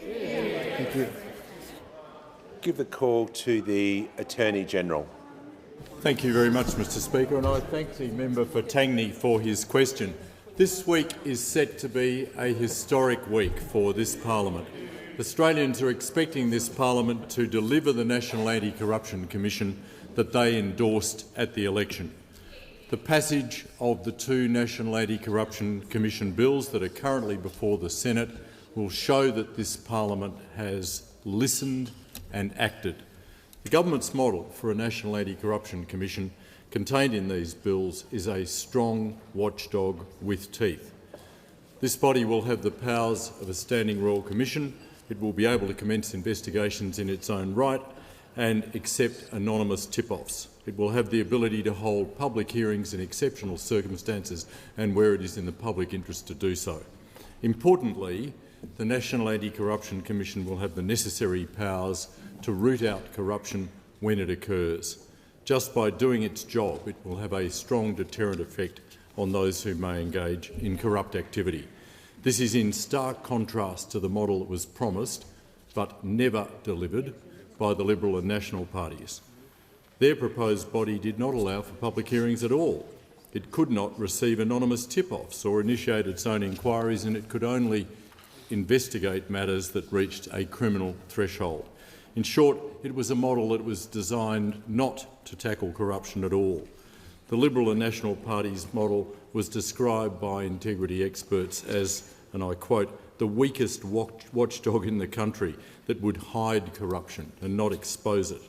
Thank you. Give the call to the Attorney General. Thank you very much, Mr. Speaker, and I thank the member for Tangney for his question. This week is set to be a historic week for this parliament. Australians are expecting this parliament to deliver the National Anti-Corruption Commission that they endorsed at the election. The passage of the two National Anti-Corruption Commission bills that are currently before the Senate will show that this parliament has listened and acted. The government's model for a National Anti-Corruption Commission contained in these bills is a strong watchdog with teeth. This body will have the powers of a standing royal commission. It will be able to commence investigations in its own right and accept anonymous tip-offs. It will have the ability to hold public hearings in exceptional circumstances and where it is in the public interest to do so. Importantly, the National Anti-Corruption Commission will have the necessary powers to root out corruption when it occurs. Just by doing its job, it will have a strong deterrent effect on those who may engage in corrupt activity. This is in stark contrast to the model that was promised but never delivered by the Liberal and National parties. Their proposed body did not allow for public hearings at all. It could not receive anonymous tip-offs or initiate its own inquiries, and it could only investigate matters that reached a criminal threshold. In short, it was a model that was designed not to tackle corruption at all. The Liberal and National Party's model was described by integrity experts as, and I quote, the weakest watchdog in the country that would hide corruption and not expose it.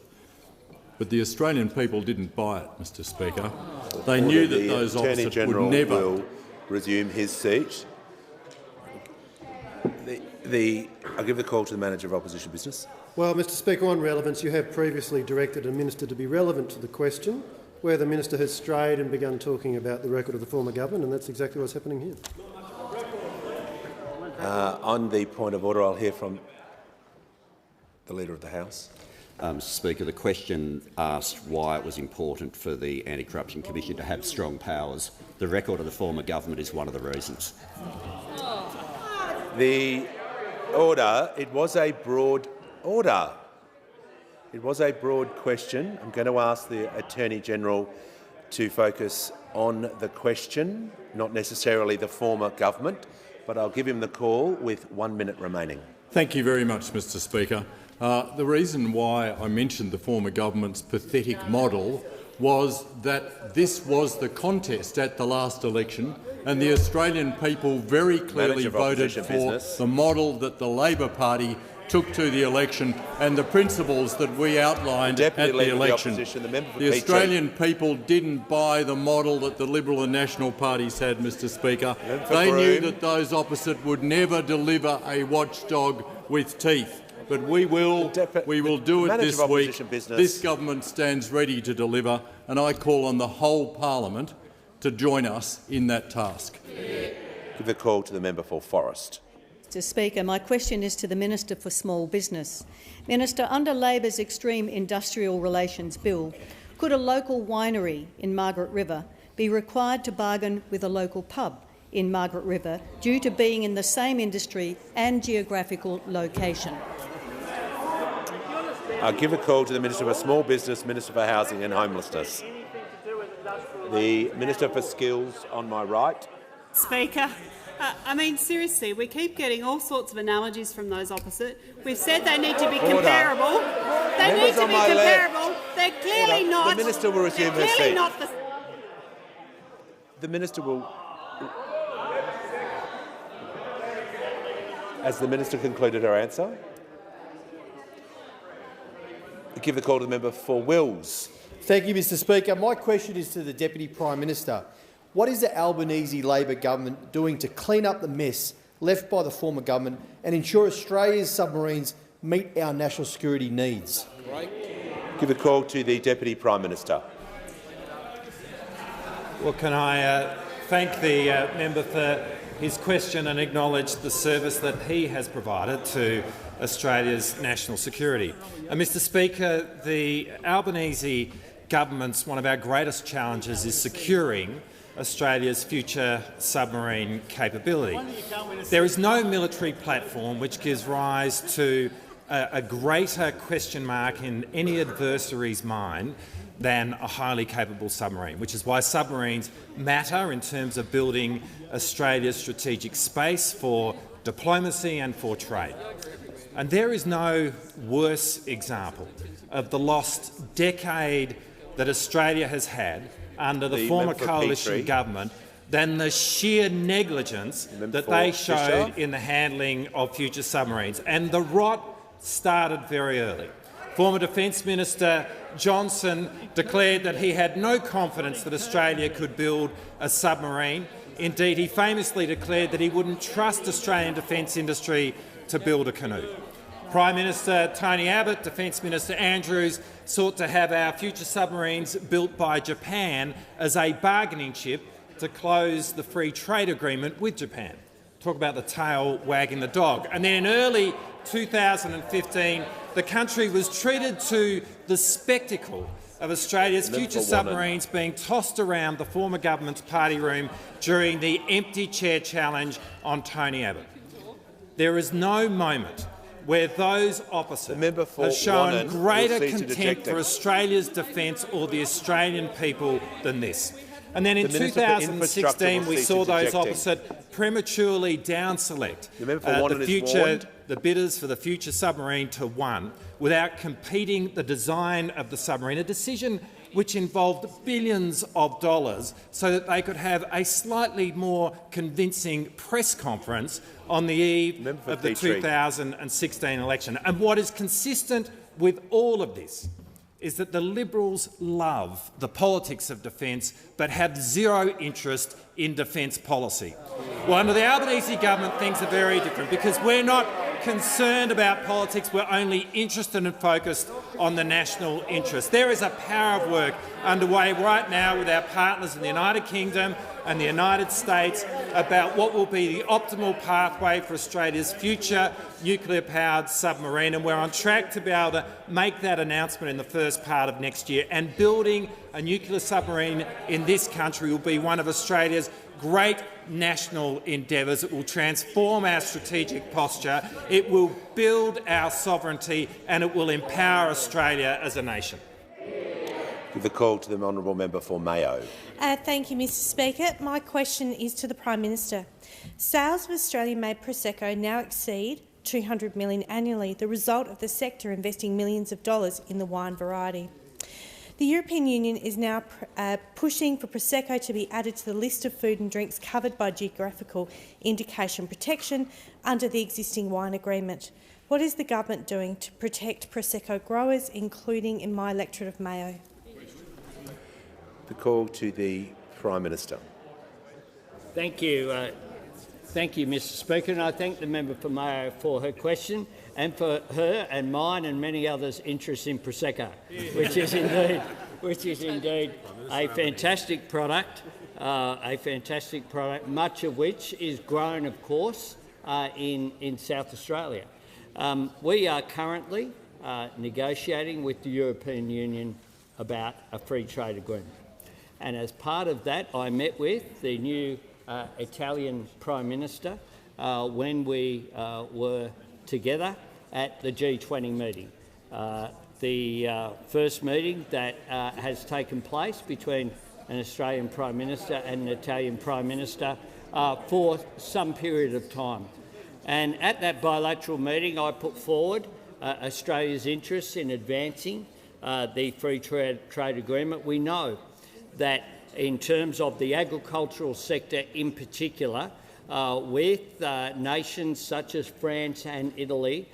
But the Australian people didn't buy it, Mr. Speaker. They knew that those opposite would never will resume his seat. I'll give the call to the Manager of Opposition Business. Well, Mr. Speaker, on relevance, you have previously directed a minister to be relevant to the question, where the minister has strayed and begun talking about the record of the former government, and that's exactly what's happening here. On the point of order, I'll hear from the Leader of the House. Mr. Speaker, the question asked why it was important for the Anti-Corruption Commission to have strong powers. The record of the former government is one of the reasons. The order, it was a broad order. It was a broad question. I'm going to ask the Attorney General to focus on the question, not necessarily the former government, but I'll give him the call with 1 minute remaining. Thank you very much, Mr Speaker. The reason why I mentioned the former government's pathetic model was that this was the contest at the last election, and the Australian people very clearly voted for the model that the Labor Party took to the election and the principles that we outlined at the election. The Australian people didn't buy the model that the Liberal and National parties had, Mr Speaker. They knew that those opposite would never deliver a watchdog with teeth. But we will do it this week. This government stands ready to deliver, and I call on the whole parliament to join us in that task. Give the call to the member for Forrest. Mr Speaker, my question is to the Minister for Small Business. Minister, under Labor's Extreme Industrial Relations Bill, could a local winery in Margaret River be required to bargain with a local pub in Margaret River due to being in the same industry and geographical location? I'll give a call to the Minister for Small Business, Minister for Housing and Homelessness. The Minister for Skills on my right. Speaker, I mean, seriously, we keep getting all sorts of analogies from those opposite. We've said they need to be comparable. They need to be comparable. They're clearly not. The Minister will resume her seat. The Minister will... Has the Minister concluded her answer? I give the call to the member for Wills. Thank you, Mr Speaker. My question is to the Deputy Prime Minister. What is the Albanese Labor government doing to clean up the mess left by the former government and ensure Australia's submarines meet our national security needs? Give the call to the Deputy Prime Minister. Well, can I thank the member for his question and acknowledge the service that he has provided to Australia's national security. Mr Speaker, the Albanese government's one of our greatest challenges is securing Australia's future submarine capability. There is no military platform which gives rise to a greater question mark in any adversary's mind than a highly capable submarine, which is why submarines matter in terms of building Australia's strategic space for diplomacy and for trade. And there is no worse example of the lost decade that Australia has had under the former coalition government than the sheer negligence that they showed in the handling of future submarines. And the rot started very early. Former Defence Minister Johnson declared that he had no confidence that Australia could build a submarine. Indeed, he famously declared that he wouldn't trust Australian defence industry to build a canoe. Prime Minister Tony Abbott, Defence Minister Andrews sought to have our future submarines built by Japan as a bargaining chip to close the free trade agreement with Japan. Talk about the tail wagging the dog. And then in early 2015, the country was treated to the spectacle of Australia's future submarines being tossed around the former government's party room during the empty chair challenge on Tony Abbott. There is no moment where those opposite have shown greater contempt for Australia's defence or the Australian people than this. And then in 2016 we saw those opposite prematurely down-select the bidders for the future submarine to one without competing the design of the submarine, a decision which involved billions of dollars so that they could have a slightly more convincing press conference on the eve of the 2016 election. And what is consistent with all of this is that the Liberals love the politics of defence but have zero interest in defence policy. Well, under the Albanese government, things are very different because we're not concerned about politics, we're only interested and focused on the national interest. There is a power of work underway right now with our partners in the United Kingdom and the United States about what will be the optimal pathway for Australia's future nuclear-powered submarine, and we're on track to be able to make that announcement in the first part of next year. And building a nuclear submarine in this country will be one of Australia's great national endeavours. It will transform our strategic posture, it will build our sovereignty and it will empower Australia as a nation. Give the call to the honourable member for Mayo. Thank you, Mr Speaker. My question is to the Prime Minister. Sales of Australian-made Prosecco now exceed $200 million annually, the result of the sector investing millions of dollars in the wine variety. The European Union is now pushing for Prosecco to be added to the list of food and drinks covered by geographical indication protection under the existing wine agreement. What is the government doing to protect Prosecco growers, including in my electorate of Mayo? The call to the Prime Minister. Thank you. Thank you, Mr Speaker, and I thank the member for Mayo for her question and for her and mine and many others' interest in Prosecco, which is indeed a fantastic product, much of which is grown, of course, in South Australia. We are currently negotiating with the European Union about a free trade agreement. And as part of that, I met with the new Italian Prime Minister when we were together at the G20 meeting. The first meeting that has taken place between an Australian Prime Minister and an Italian Prime Minister for some period of time. And at that bilateral meeting, I put forward Australia's interests in advancing the free trade agreement. We know that in terms of the agricultural sector in particular, with nations such as France and Italy,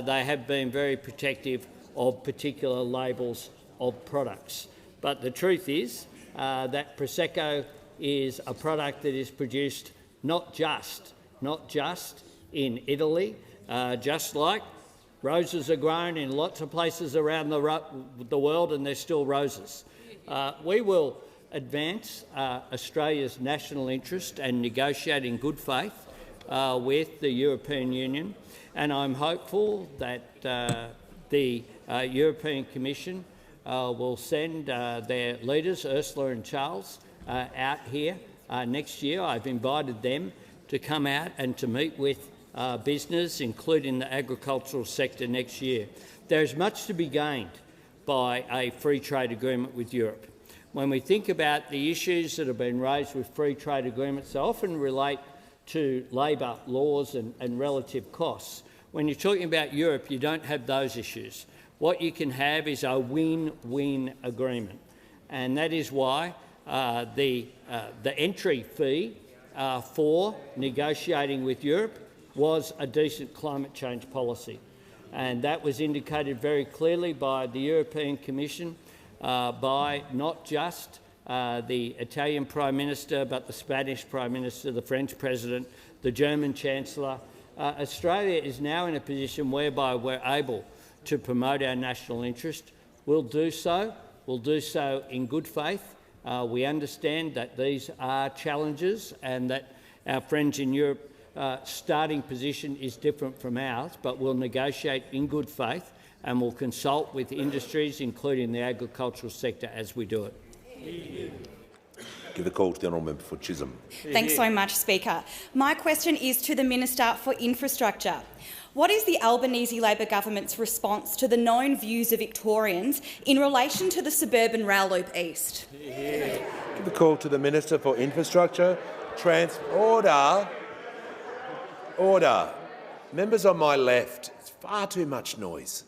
they have been very protective of particular labels of products. But the truth is that Prosecco is a product that is produced not just in Italy, just like roses are grown in lots of places around the world, and they're still roses. We will advance Australia's national interest and negotiate in good faith with the European Union, and I'm hopeful that the European Commission will send their leaders, Ursula and Charles, out here next year. I've invited them to come out and to meet with business, including the agricultural sector, next year. There is much to be gained by a free trade agreement with Europe. When we think about the issues that have been raised with free trade agreements, they often relate to labour laws and relative costs. When you're talking about Europe, you don't have those issues. What you can have is a win-win agreement, and that is why the entry fee for negotiating with Europe was a decent climate change policy, and that was indicated very clearly by the European Commission, by not just the Italian Prime Minister, but the Spanish Prime Minister, the French President, the German Chancellor. Australia is now in a position whereby we're able to promote our national interest. We'll do so in good faith. We understand that these are challenges and that our friends in Europe starting position is different from ours, but we'll negotiate in good faith and we'll consult with industries, including the agricultural sector, as we do it. Give the call to the honourable member for Chisholm. Thanks so much, Speaker. My question is to the Minister for Infrastructure. What is the Albanese Labor government's response to the known views of Victorians in relation to the suburban rail loop east? Give the call to the Minister for Infrastructure. Order. Members on my left, it's far too much noise.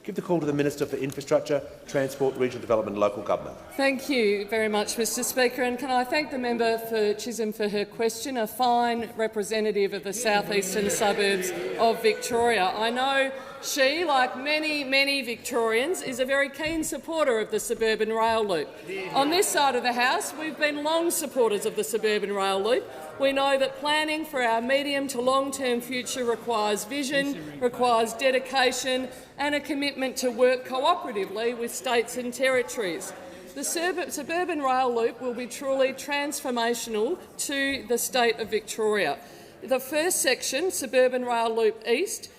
Give the call to the Minister for Infrastructure, Transport, Regional Development and Local Government. Thank you very much, Mr Speaker, and can I thank the member for Chisholm for her question, a fine representative of the southeastern suburbs of Victoria. I know she, like many Victorians, is a very keen supporter of the suburban rail loop. On this side of the House, we've been long supporters of the suburban rail loop. We know that planning for our medium to long-term future requires vision, requires dedication and a commitment to work cooperatively with states and territories. The suburban rail loop will be truly transformational to the state of Victoria. The first section, Suburban Rail Loop East,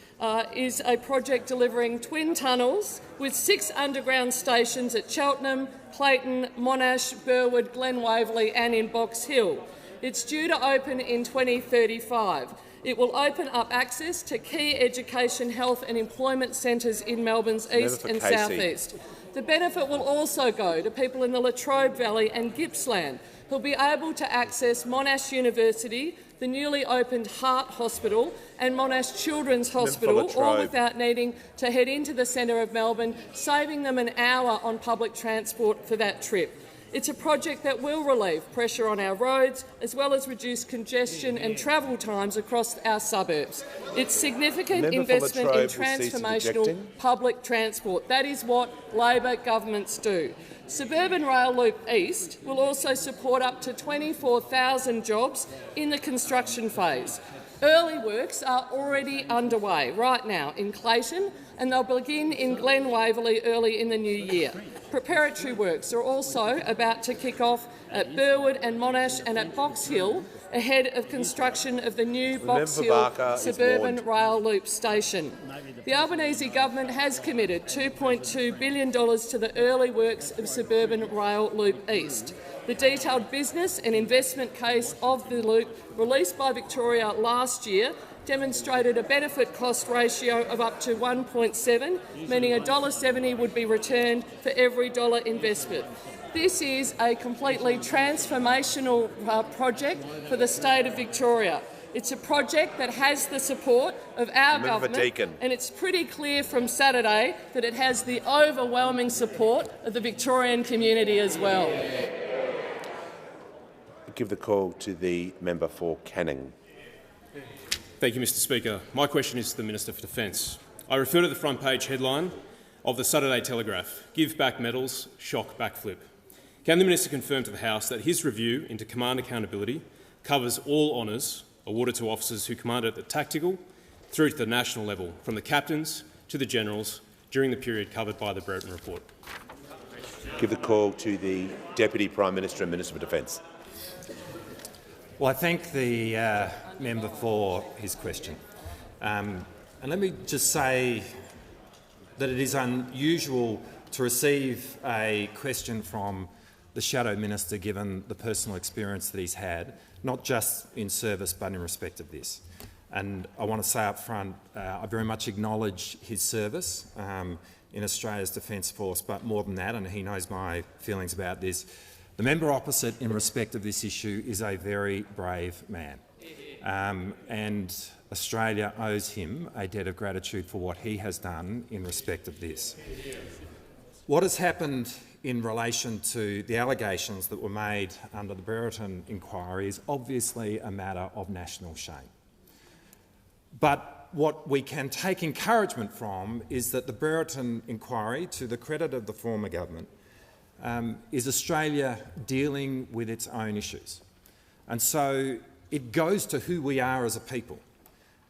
is a project delivering twin tunnels with 6 underground stations at Cheltenham, Clayton, Monash, Burwood, Glen Waverley and in Box Hill. It's due to open in 2035. It will open up access to key education, health and employment centres in Melbourne's east and south-east. The benefit will also go to people in the Latrobe Valley and Gippsland, who'll be able to access Monash University, the newly opened Heart Hospital and Monash Children's Hospital, all without needing to head into the centre of Melbourne, saving them an hour on public transport for that trip. It's a project that will relieve pressure on our roads, as well as reduce congestion and travel times across our suburbs. It's significant investment in transformational public transport. That is what Labor governments do. Suburban Rail Loop East will also support up to 24,000 jobs in the construction phase. Early works are already underway right now in Clayton, and they'll begin in Glen Waverley early in the new year. Preparatory works are also about to kick off at Burwood and Monash and at Box Hill, ahead of construction of the new Box Hill Suburban Rail Loop station. The Albanese government has committed $2.2 billion to the early works of Suburban Rail Loop East. The detailed business and investment case of the loop, released by Victoria last year, demonstrated a benefit-cost ratio of up to 1.7, meaning $1.70 would be returned for every dollar investment. This is a completely transformational project for the state of Victoria. It's a project that has the support of our government, and it's pretty clear from Saturday that it has the overwhelming support of the Victorian community as well. I give the call to the member for Canning. Thank you, Mr Speaker. My question is to the Minister for Defence. I refer to the front page headline of the Saturday Telegraph, "Give back medals, shock backflip." Can the Minister confirm to the House that his review into command accountability covers all honours awarded to officers who commanded at the tactical through to the national level, from the captains to the generals, during the period covered by the Brereton Report? Give the call to the Deputy Prime Minister and Minister for Defence. Well, I thank the member for his question. And let me just say that it is unusual to receive a question from the Shadow Minister, given the personal experience that he's had, not just in service but in respect of this. And I want to say up front, I very much acknowledge his service in Australia's Defence Force, but more than that, and he knows my feelings about this, the member opposite in respect of this issue is a very brave man. And Australia owes him a debt of gratitude for what he has done in respect of this. What has happened in relation to the allegations that were made under the Brereton inquiry is obviously a matter of national shame. But what we can take encouragement from is that the Brereton inquiry, to the credit of the former government, is Australia dealing with its own issues. And so it goes to who we are as a people.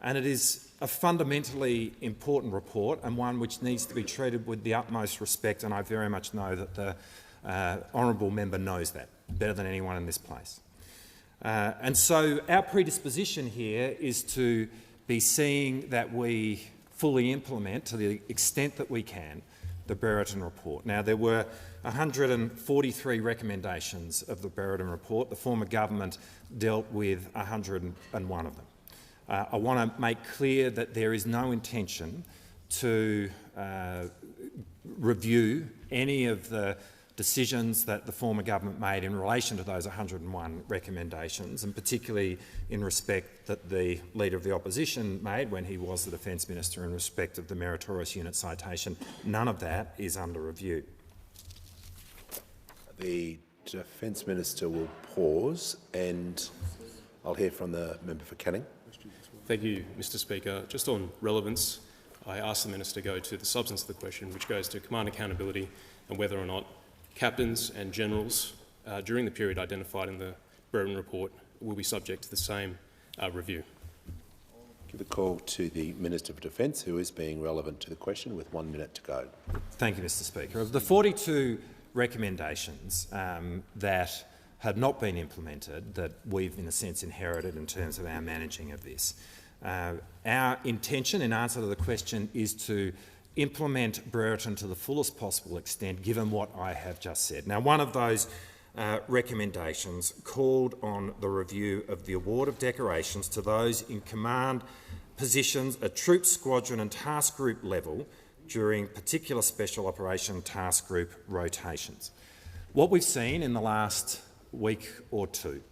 And it is a fundamentally important report, and one which needs to be treated with the utmost respect, and I very much know that the honourable member knows that better than anyone in this place. And so our predisposition here is to be seeing that we fully implement, to the extent that we can, the Brereton report. Now, there were 143 recommendations of the Brereton report. The former government dealt with 101 of them. I want to make clear that there is no intention to review any of the decisions that the former government made in relation to those 101 recommendations, and particularly in respect that the Leader of the Opposition made when he was the Defence Minister in respect of the meritorious unit citation. None of that is under review. The Defence Minister will pause, and I'll hear from the member for Canning. Thank you, Mr Speaker. Just on relevance, I ask the Minister to go to the substance of the question, which goes to command accountability and whether or not captains and generals during the period identified in the Brereton report will be subject to the same review. Give the call to the Minister for Defence, who is being relevant to the question, with 1 minute to go. Thank you, Mr Speaker. Of the 42 recommendations that had not been implemented, that we've in a sense inherited in terms of our managing of this, our intention, in answer to the question, is to implement Brereton to the fullest possible extent, given what I have just said. Now, one of those recommendations called on the review of the award of decorations to those in command positions at troop, squadron and task group level during particular Special Operation Task Group rotations. What we've seen in the last week or two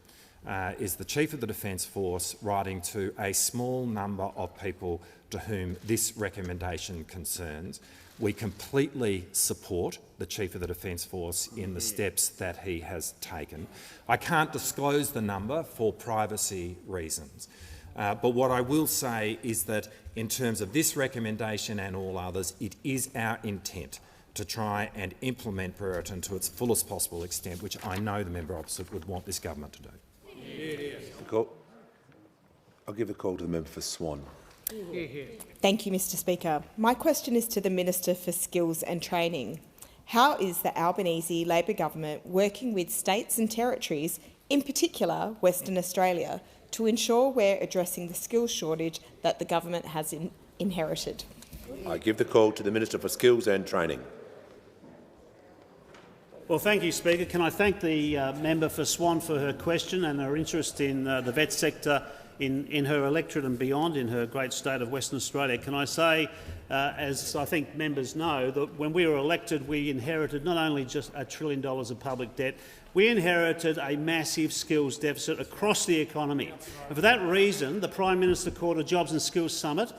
is the Chief of the Defence Force writing to a small number of people to whom this recommendation concerns. We completely support the Chief of the Defence Force in the steps that he has taken. I can't disclose the number for privacy reasons, but what I will say is that in terms of this recommendation and all others, it is our intent to try and implement Brereton to its fullest possible extent, which I know the member opposite would want this government to do. I'll give the call to the member for Swan. Thank you, Mr Speaker. My question is to the Minister for Skills and Training. How is the Albanese Labor government working with states and territories, in particular Western Australia, to ensure we're addressing the skills shortage that the government has inherited? I give the call to the Minister for Skills and Training. Well, thank you, Speaker. Can I thank the member for Swan for her question and her interest in the vet sector in her electorate and beyond, in her great state of Western Australia. Can I say, as I think members know, that when we were elected we inherited not only just $1 trillion of public debt, we inherited a massive skills deficit across the economy. And for that reason, the Prime Minister called a Jobs and Skills Summit,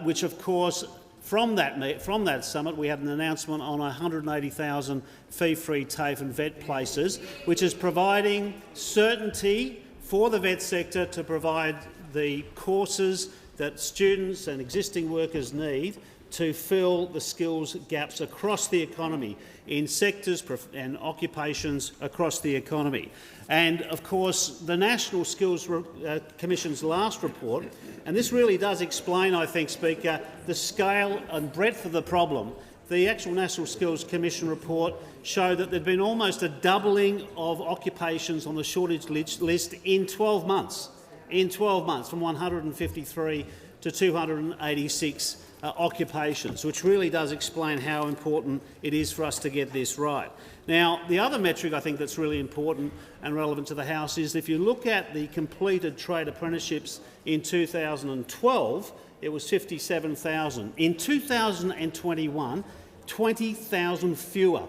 which of course from that summit we had an announcement on 180,000 fee-free TAFE and vet places, which is providing certainty for the vet sector to provide the courses that students and existing workers need to fill the skills gaps across the economy, in sectors and occupations across the economy. And of course, the National Skills Commission's last report, and this really does explain, I think, Speaker, the scale and breadth of the problem. The actual National Skills Commission report showed that there had been almost a doubling of occupations on the shortage list in 12 months. In 12 months, from 153 to 286 occupations, which really does explain how important it is for us to get this right. Now, the other metric I think that's really important and relevant to the House is if you look at the completed trade apprenticeships in 2012, it was 57,000. In 2021, 20,000 fewer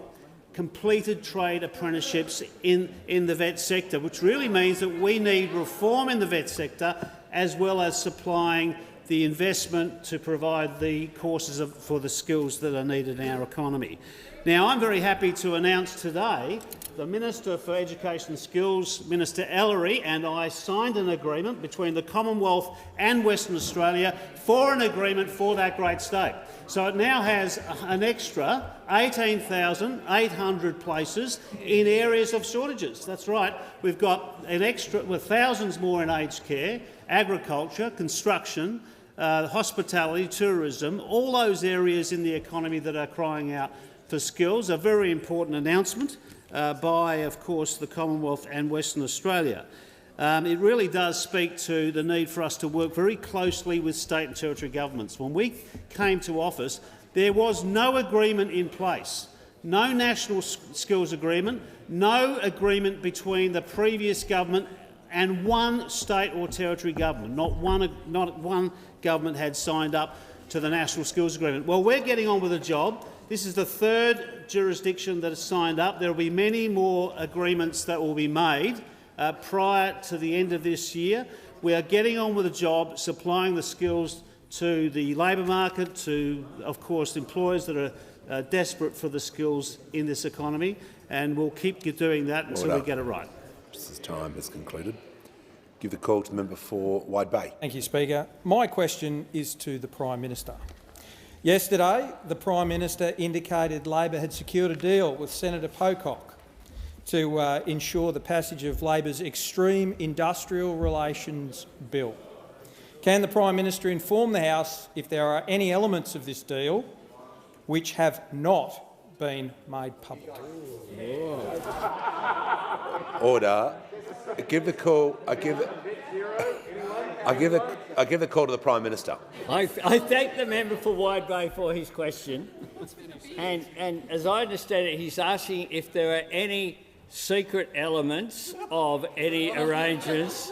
completed trade apprenticeships in the vet sector, which really means that we need reform in the vet sector as well as supplying the investment to provide the courses for the skills that are needed in our economy. Now, I'm very happy to announce today the Minister for Education and Skills, Minister Ellery, and I signed an agreement between the Commonwealth and Western Australia for an agreement for that great state. So it now has an extra 18,800 places in areas of shortages. That's right. We've got an extra, with thousands more in aged care, agriculture, construction, hospitality, tourism, all those areas in the economy that are crying out for skills. A very important announcement by, of course, the Commonwealth and Western Australia. It really does speak to the need for us to work very closely with state and territory governments. When we came to office, there was no agreement in place, no national skills agreement, no agreement between the previous government and one state or territory government. Not one government had signed up to the National Skills Agreement. Well, we're getting on with the job. This is the third jurisdiction that has signed up. There will be many more agreements that will be made prior to the end of this year. We are getting on with the job, supplying the skills to the labour market, to, of course, employers that are desperate for the skills in this economy, and we'll keep doing that until we get it right. Just as time has concluded. Give the call to the member for Wide Bay. Thank you, Speaker. My question is to the Prime Minister. Yesterday, the Prime Minister indicated Labor had secured a deal with Senator Pocock to ensure the passage of Labor's Extreme Industrial Relations Bill. Can the Prime Minister inform the House if there are any elements of this deal which have not been made public? Order. I give the call to the Prime Minister. I thank the member for Wide Bay for his question, and as I understand it, he's asking if there are any secret elements of any arrangements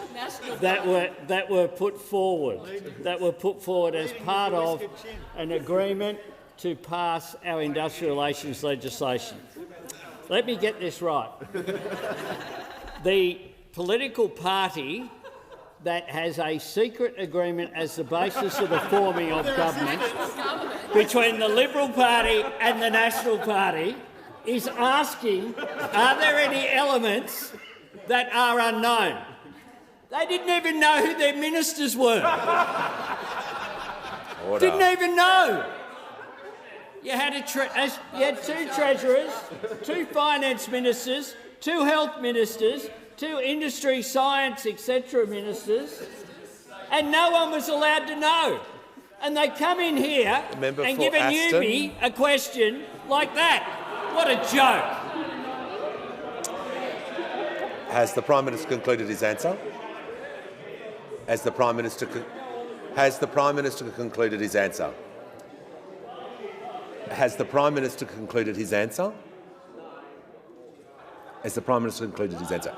that were put forward as part of an agreement to pass our industrial relations legislation. Let me get this right. The political party that has a secret agreement as the basis of the forming of government between the Liberal Party and the National Party is asking, are there any elements that are unknown? They didn't even know who their ministers were. Order. Didn't even know. You had two treasurers, two finance ministers, two health ministers, two industry, science, etc. ministers, and no one was allowed to know. And they come in here and give a newbie a question like that. What a joke. Has the Prime Minister concluded his answer? Has the Prime Minister concluded his answer? Has the Prime Minister concluded his answer? Has the Prime Minister concluded his answer?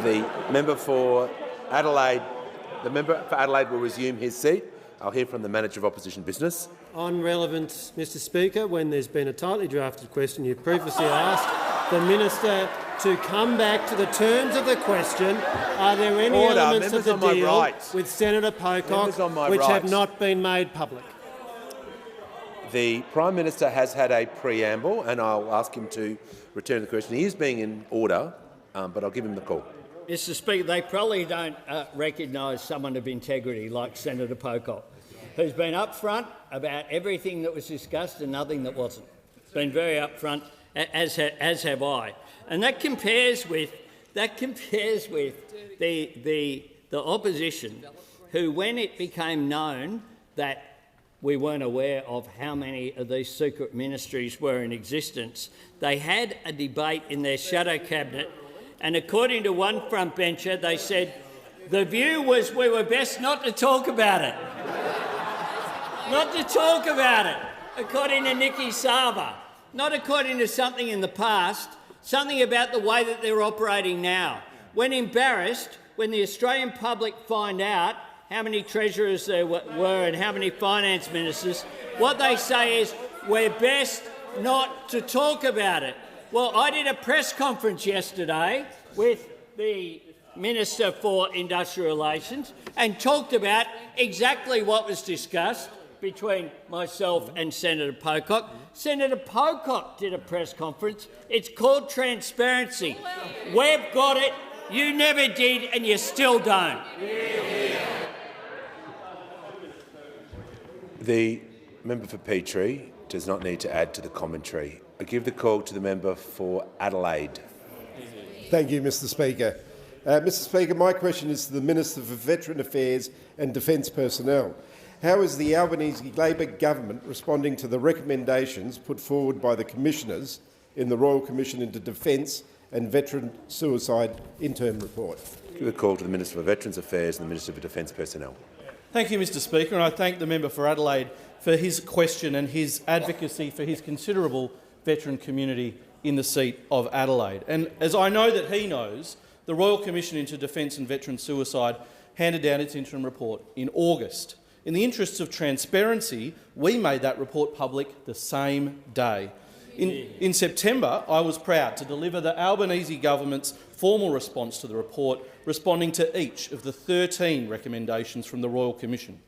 The member for Adelaide will resume his seat. I'll hear from the Manager of Opposition Business. On relevance, Mr Speaker, when there's been a tightly drafted question, you've previously asked the Minister to come back to the terms of the question. Are there any elements of the deal with Senator Pocock which have not been made public? The Prime Minister has had a preamble, and I'll ask him to return the question. He is being in order, but I'll give him the call. Mr Speaker, they probably don't recognise someone of integrity like Senator Pocock, who's been upfront about everything that was discussed and nothing that wasn't. Been very upfront, as have I. And that compares with the opposition, who, when it became known that we weren't aware of how many of these secret ministries were in existence, they had a debate in their shadow cabinet, and according to one frontbencher, they said the view was we were best not to talk about it. Not to talk about it, according to Nikki Sava. Not according to something in the past, something about the way that they're operating now. When embarrassed, when the Australian public find out how many treasurers there were and how many finance ministers, what they say is, we're best not to talk about it. Well, I did a press conference yesterday with the Minister for Industrial Relations and talked about exactly what was discussed between myself and Senator Pocock. Senator Pocock did a press conference. It's called transparency. We've got it. You never did, and you still don't. The member for Petrie does not need to add to the commentary. I give the call to the member for Adelaide. Thank you, Mr Speaker. Mr Speaker, my question is to the Minister for Veteran Affairs and Defence Personnel. How is the Albanese Labor government responding to the recommendations put forward by the Commissioners in the Royal Commission into Defence and Veteran Suicide Interim Report? I give the call to the Minister for Veterans Affairs and the Minister for Defence Personnel. Thank you, Mr Speaker, and I thank the member for Adelaide for his question and his advocacy for his considerable veteran community in the seat of Adelaide. And as I know that he knows, the Royal Commission into Defence and Veteran Suicide handed down its interim report in August. In the interests of transparency, we made that report public the same day. In September, I was proud to deliver the Albanese government's formal response to the report, responding to each of the 13 recommendations from the Royal Commission.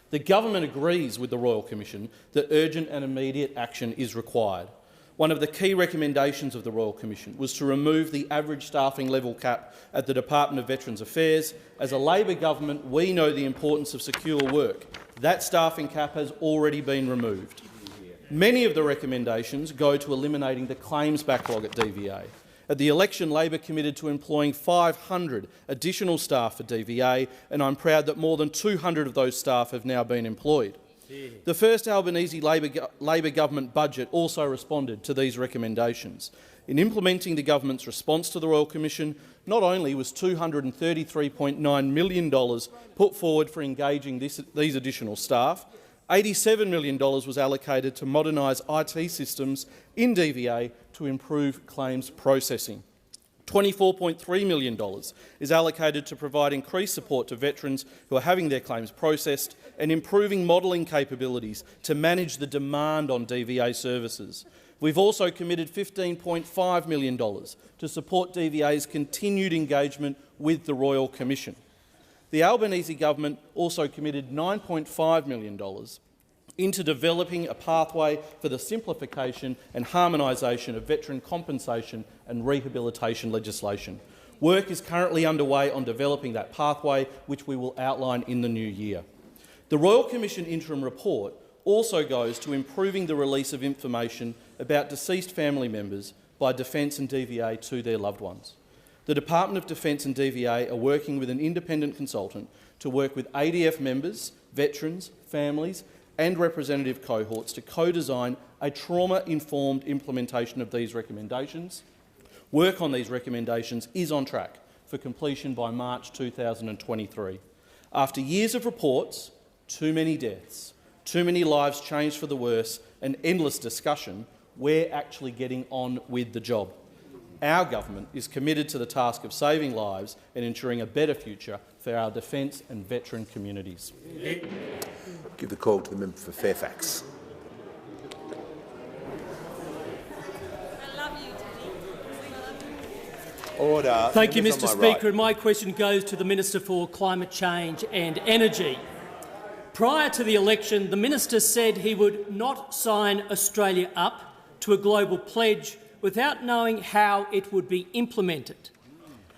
The government agrees with the Royal Commission that urgent and immediate action is required. One of the key recommendations of the Royal Commission was to remove the average staffing level cap at the Department of Veterans Affairs. As a Labor government, we know the importance of secure work. That staffing cap has already been removed. Many of the recommendations go to eliminating the claims backlog at DVA. At the election, Labor committed to employing 500 additional staff for DVA, and I'm proud that more than 200 of those staff have now been employed. The first Albanese Labor government budget also responded to these recommendations. In implementing the government's response to the Royal Commission, not only was $233.9 million put forward for engaging these additional staff, $87 million was allocated to modernise IT systems in DVA to improve claims processing. $24.3 million is allocated to provide increased support to veterans who are having their claims processed and improving modelling capabilities to manage the demand on DVA services. We've also committed $15.5 million to support DVA's continued engagement with the Royal Commission. The Albanese government also committed $9.5 million into developing a pathway for the simplification and harmonisation of veteran compensation and rehabilitation legislation. Work is currently underway on developing that pathway, which we will outline in the new year. The Royal Commission interim report also goes to improving the release of information about deceased family members by Defence and DVA to their loved ones. The Department of Defence and DVA are working with an independent consultant to work with ADF members, veterans, families and representative cohorts to co-design a trauma-informed implementation of these recommendations. Work on these recommendations is on track for completion by March 2023. After years of reports, too many deaths, too many lives changed for the worse and endless discussion, we're actually getting on with the job. Our government is committed to the task of saving lives and ensuring a better future for our defence and veteran communities. Give the call to the member for Fairfax. Order. Thank you, Mr. Speaker. And my question goes to the Minister for Climate Change and Energy. Prior to the election, the minister said he would not sign Australia up to a global pledge without knowing how it would be implemented.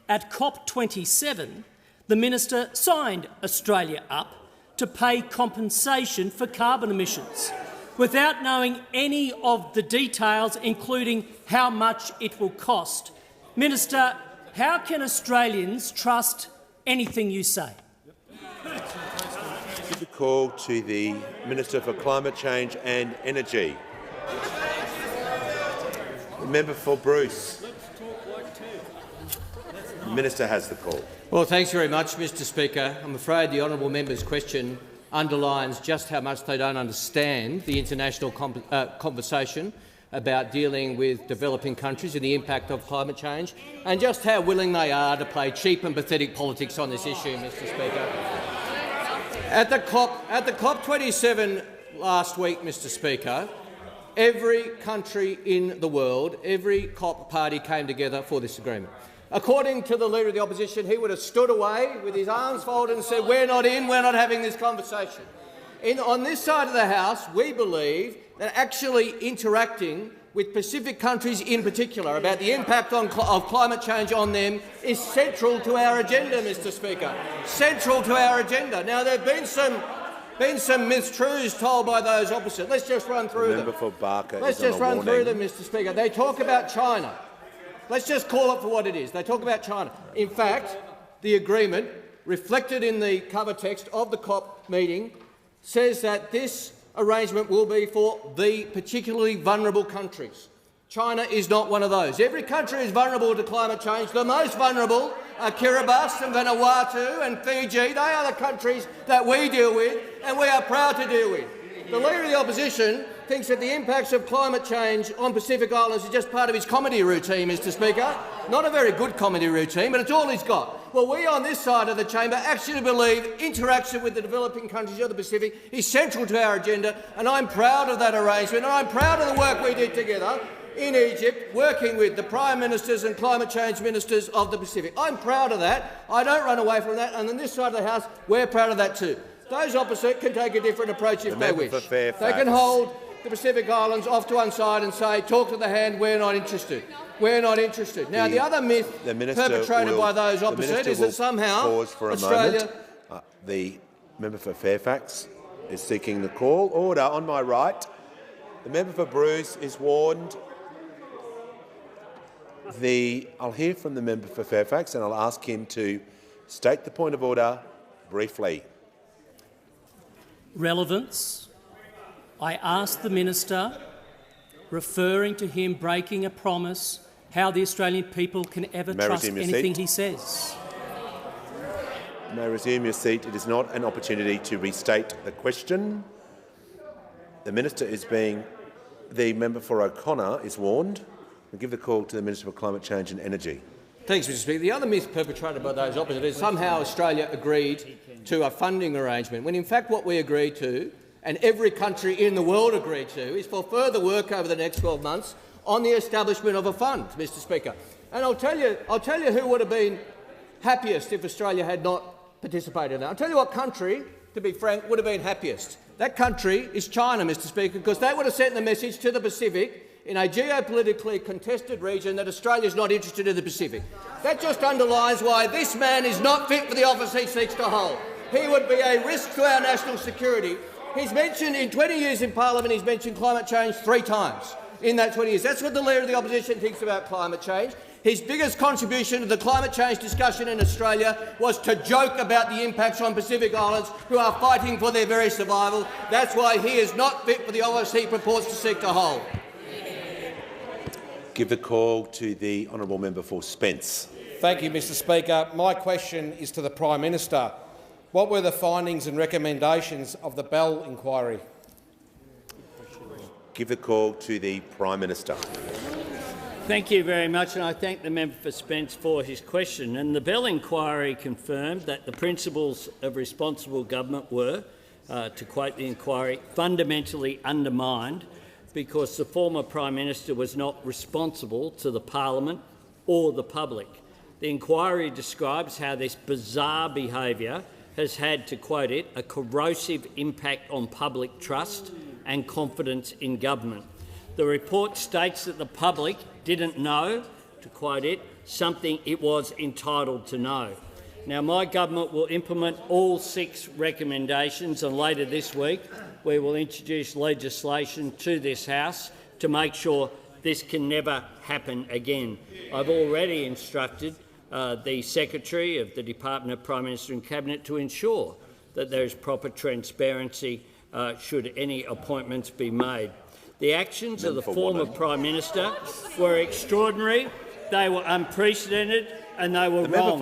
At COP27, the minister signed Australia up to pay compensation for carbon emissions, without knowing any of the details, including how much it will cost. Minister, how can Australians trust anything you say? Give the call to the Minister for Climate Change and Energy. The member for Bruce. The Minister has the call. Well, thanks very much, Mr. Speaker. I'm afraid the honourable member's question underlines just how much they don't understand the international conversation about dealing with developing countries and the impact of climate change, and just how willing they are to play cheap and pathetic politics on this issue, Mr. Speaker. At the COP27 last week, Mr. Speaker, every country in the world, every COP party came together for this agreement. According to the Leader of the Opposition, he would have stood away with his arms folded and said, "We're not in, we're not having this conversation." On this side of the House, we believe that actually interacting with Pacific countries in particular about the impact of climate change on them is central to our agenda, Mr. Speaker. Central to our agenda. Now, there have been some mistruths told by those opposite. Let's just run through them. Let's just run through them, Mr. Speaker. They talk about China. Let's just call it for what it is. They talk about China. In fact, the agreement, reflected in the cover text of the COP meeting, says that this arrangement will be for the particularly vulnerable countries. China is not one of those. Every country is vulnerable to climate change. The most vulnerable are Kiribati and Vanuatu and Fiji. They are the countries that we deal with and we are proud to deal with. The Leader of the Opposition thinks that the impacts of climate change on Pacific Islands is just part of his comedy routine, Mr. Speaker. Not a very good comedy routine, but it's all he's got. Well, we on this side of the chamber actually believe interaction with the developing countries of the Pacific is central to our agenda, and I'm proud of that arrangement, and I'm proud of the work we did together in Egypt, working with the Prime Ministers and climate change ministers of the Pacific. I'm proud of that. I don't run away from that, and on this side of the House, we're proud of that too. Those opposite can take a different approach if they wish. They can hold the Pacific Islands off to one side and say, talk to the hand, we're not interested. We're not interested. Now, the other myth perpetrated by those opposite is that somehow Australia... The member for Fairfax is seeking the call. Order on my right. The member for Bruce is warned. I'll hear from the member for Fairfax and I'll ask him to state the point of order briefly. Relevance. I asked the minister, referring to him breaking a promise, how the Australian people can ever trust anything he says. You may resume your seat. It is not an opportunity to restate the question. The minister is the member for O'Connor is warned. I'll give the call to the Minister for Climate Change and Energy. Thanks, Mr Speaker. The other myth perpetrated by those opposite is somehow Australia agreed to a funding arrangement, when in fact what we agreed to, and every country in the world agreed to, is for further work over the next 12 months on the establishment of a fund, Mr Speaker. And I'll tell you who would have been happiest if Australia had not participated in that. I'll tell you what country, to be frank, would have been happiest. That country is China, Mr Speaker, because that would have sent the message to the Pacific in a geopolitically contested region that Australia is not interested in the Pacific. That just underlines why this man is not fit for the office he seeks to hold. He would be a risk to our national security. He's mentioned in 20 years in Parliament, he's mentioned climate change 3 times in that 20 years. That's what the Leader of the Opposition thinks about climate change. His biggest contribution to the climate change discussion in Australia was to joke about the impacts on Pacific Islands who are fighting for their very survival. That's why he is not fit for the office he purports to seek to hold. Give the call to the honourable member for Spence. Thank you, Mr Speaker. My question is to the Prime Minister. What were the findings and recommendations of the Bell inquiry? Give the call to the Prime Minister. Thank you very much, and I thank the member for Spence for his question. And the Bell inquiry confirmed that the principles of responsible government were, to quote the inquiry, fundamentally undermined because the former Prime Minister was not responsible to the Parliament or the public. The inquiry describes how this bizarre behaviour has had, to quote it, a corrosive impact on public trust and confidence in government. The report states that the public didn't know, to quote it, something it was entitled to know. Now, my government will implement all 6 recommendations, and later this week we will introduce legislation to this House to make sure this can never happen again. I've already instructed the Secretary of the Department of Prime Minister and Cabinet to ensure that there is proper transparency should any appointments be made. The actions of the former Prime Minister were extraordinary, they were unprecedented and they were wrong.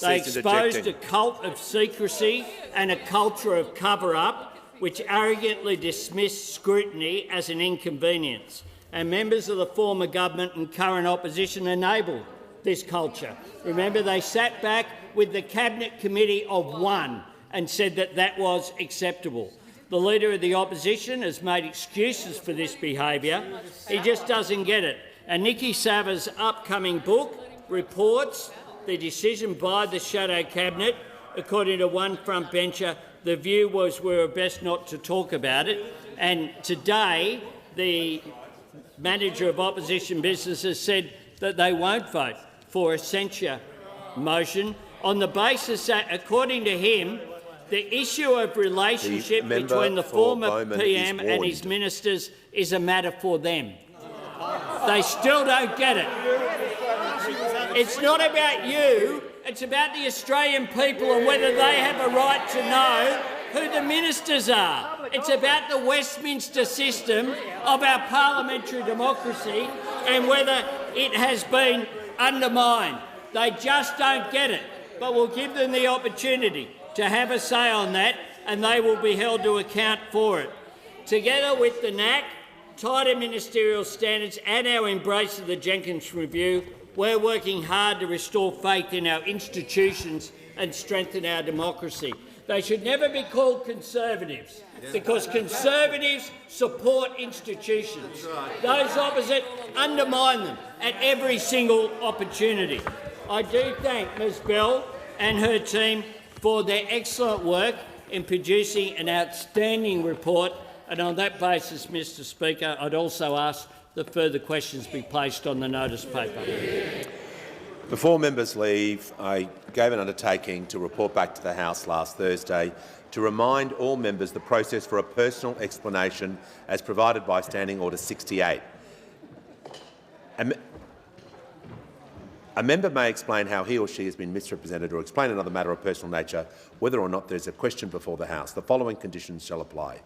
They exposed a cult of secrecy and a culture of cover-up which arrogantly dismissed scrutiny as an inconvenience. And members of the former government and current opposition enabled this culture. Remember, they sat back with the Cabinet Committee of 1 and said that that was acceptable. The Leader of the Opposition has made excuses for this behaviour. He just doesn't get it. And Nikki Sava's upcoming book reports the decision by the Shadow Cabinet. According to one frontbencher, the view was we were best not to talk about it. And today, the manager of opposition businesses said that they won't vote for a censure motion on the basis that, according to him, the issue of relationship between the former PM and his ministers is a matter for them. They still don't get it. It's not about you, it's about the Australian people and whether they have a right to know who the ministers are. It's about the Westminster system of our parliamentary democracy and whether it has been undermined. They just don't get it, but we'll give them the opportunity to have a say on that, and they will be held to account for it. Together with the NAC, tighter ministerial standards and our embrace of the Jenkins Review, we're working hard to restore faith in our institutions and strengthen our democracy. They should never be called Conservatives, because Conservatives support institutions. Those opposite undermine them at every single opportunity. I do thank Ms Bell and her team for their excellent work in producing an outstanding report, and on that basis, Mr Speaker, I'd also ask that further questions be placed on the notice paper. Before members leave, I gave an undertaking to report back to the House last Thursday to remind all members the process for a personal explanation as provided by Standing Order 68. A member may explain how he or she has been misrepresented or explain another matter of personal nature, whether or not there is a question before the House. The following conditions shall apply.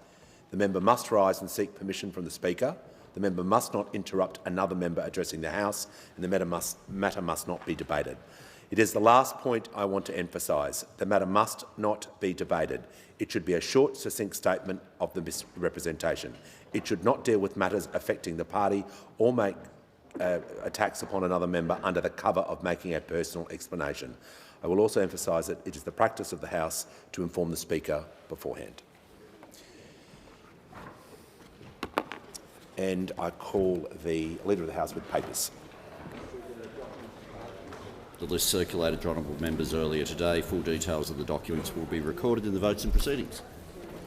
The member must rise and seek permission from the Speaker. The member must not interrupt another member addressing the House, and the matter must not be debated. It is the last point I want to emphasise. The matter must not be debated. It should be a short, succinct statement of the misrepresentation. It should not deal with matters affecting the party or make attacks upon another member under the cover of making a personal explanation. I will also emphasise that it is the practice of the House to inform the Speaker beforehand. And I call the Leader of the House with papers. The list circulated to honourable members earlier today. Full details of the documents will be recorded in the votes and proceedings.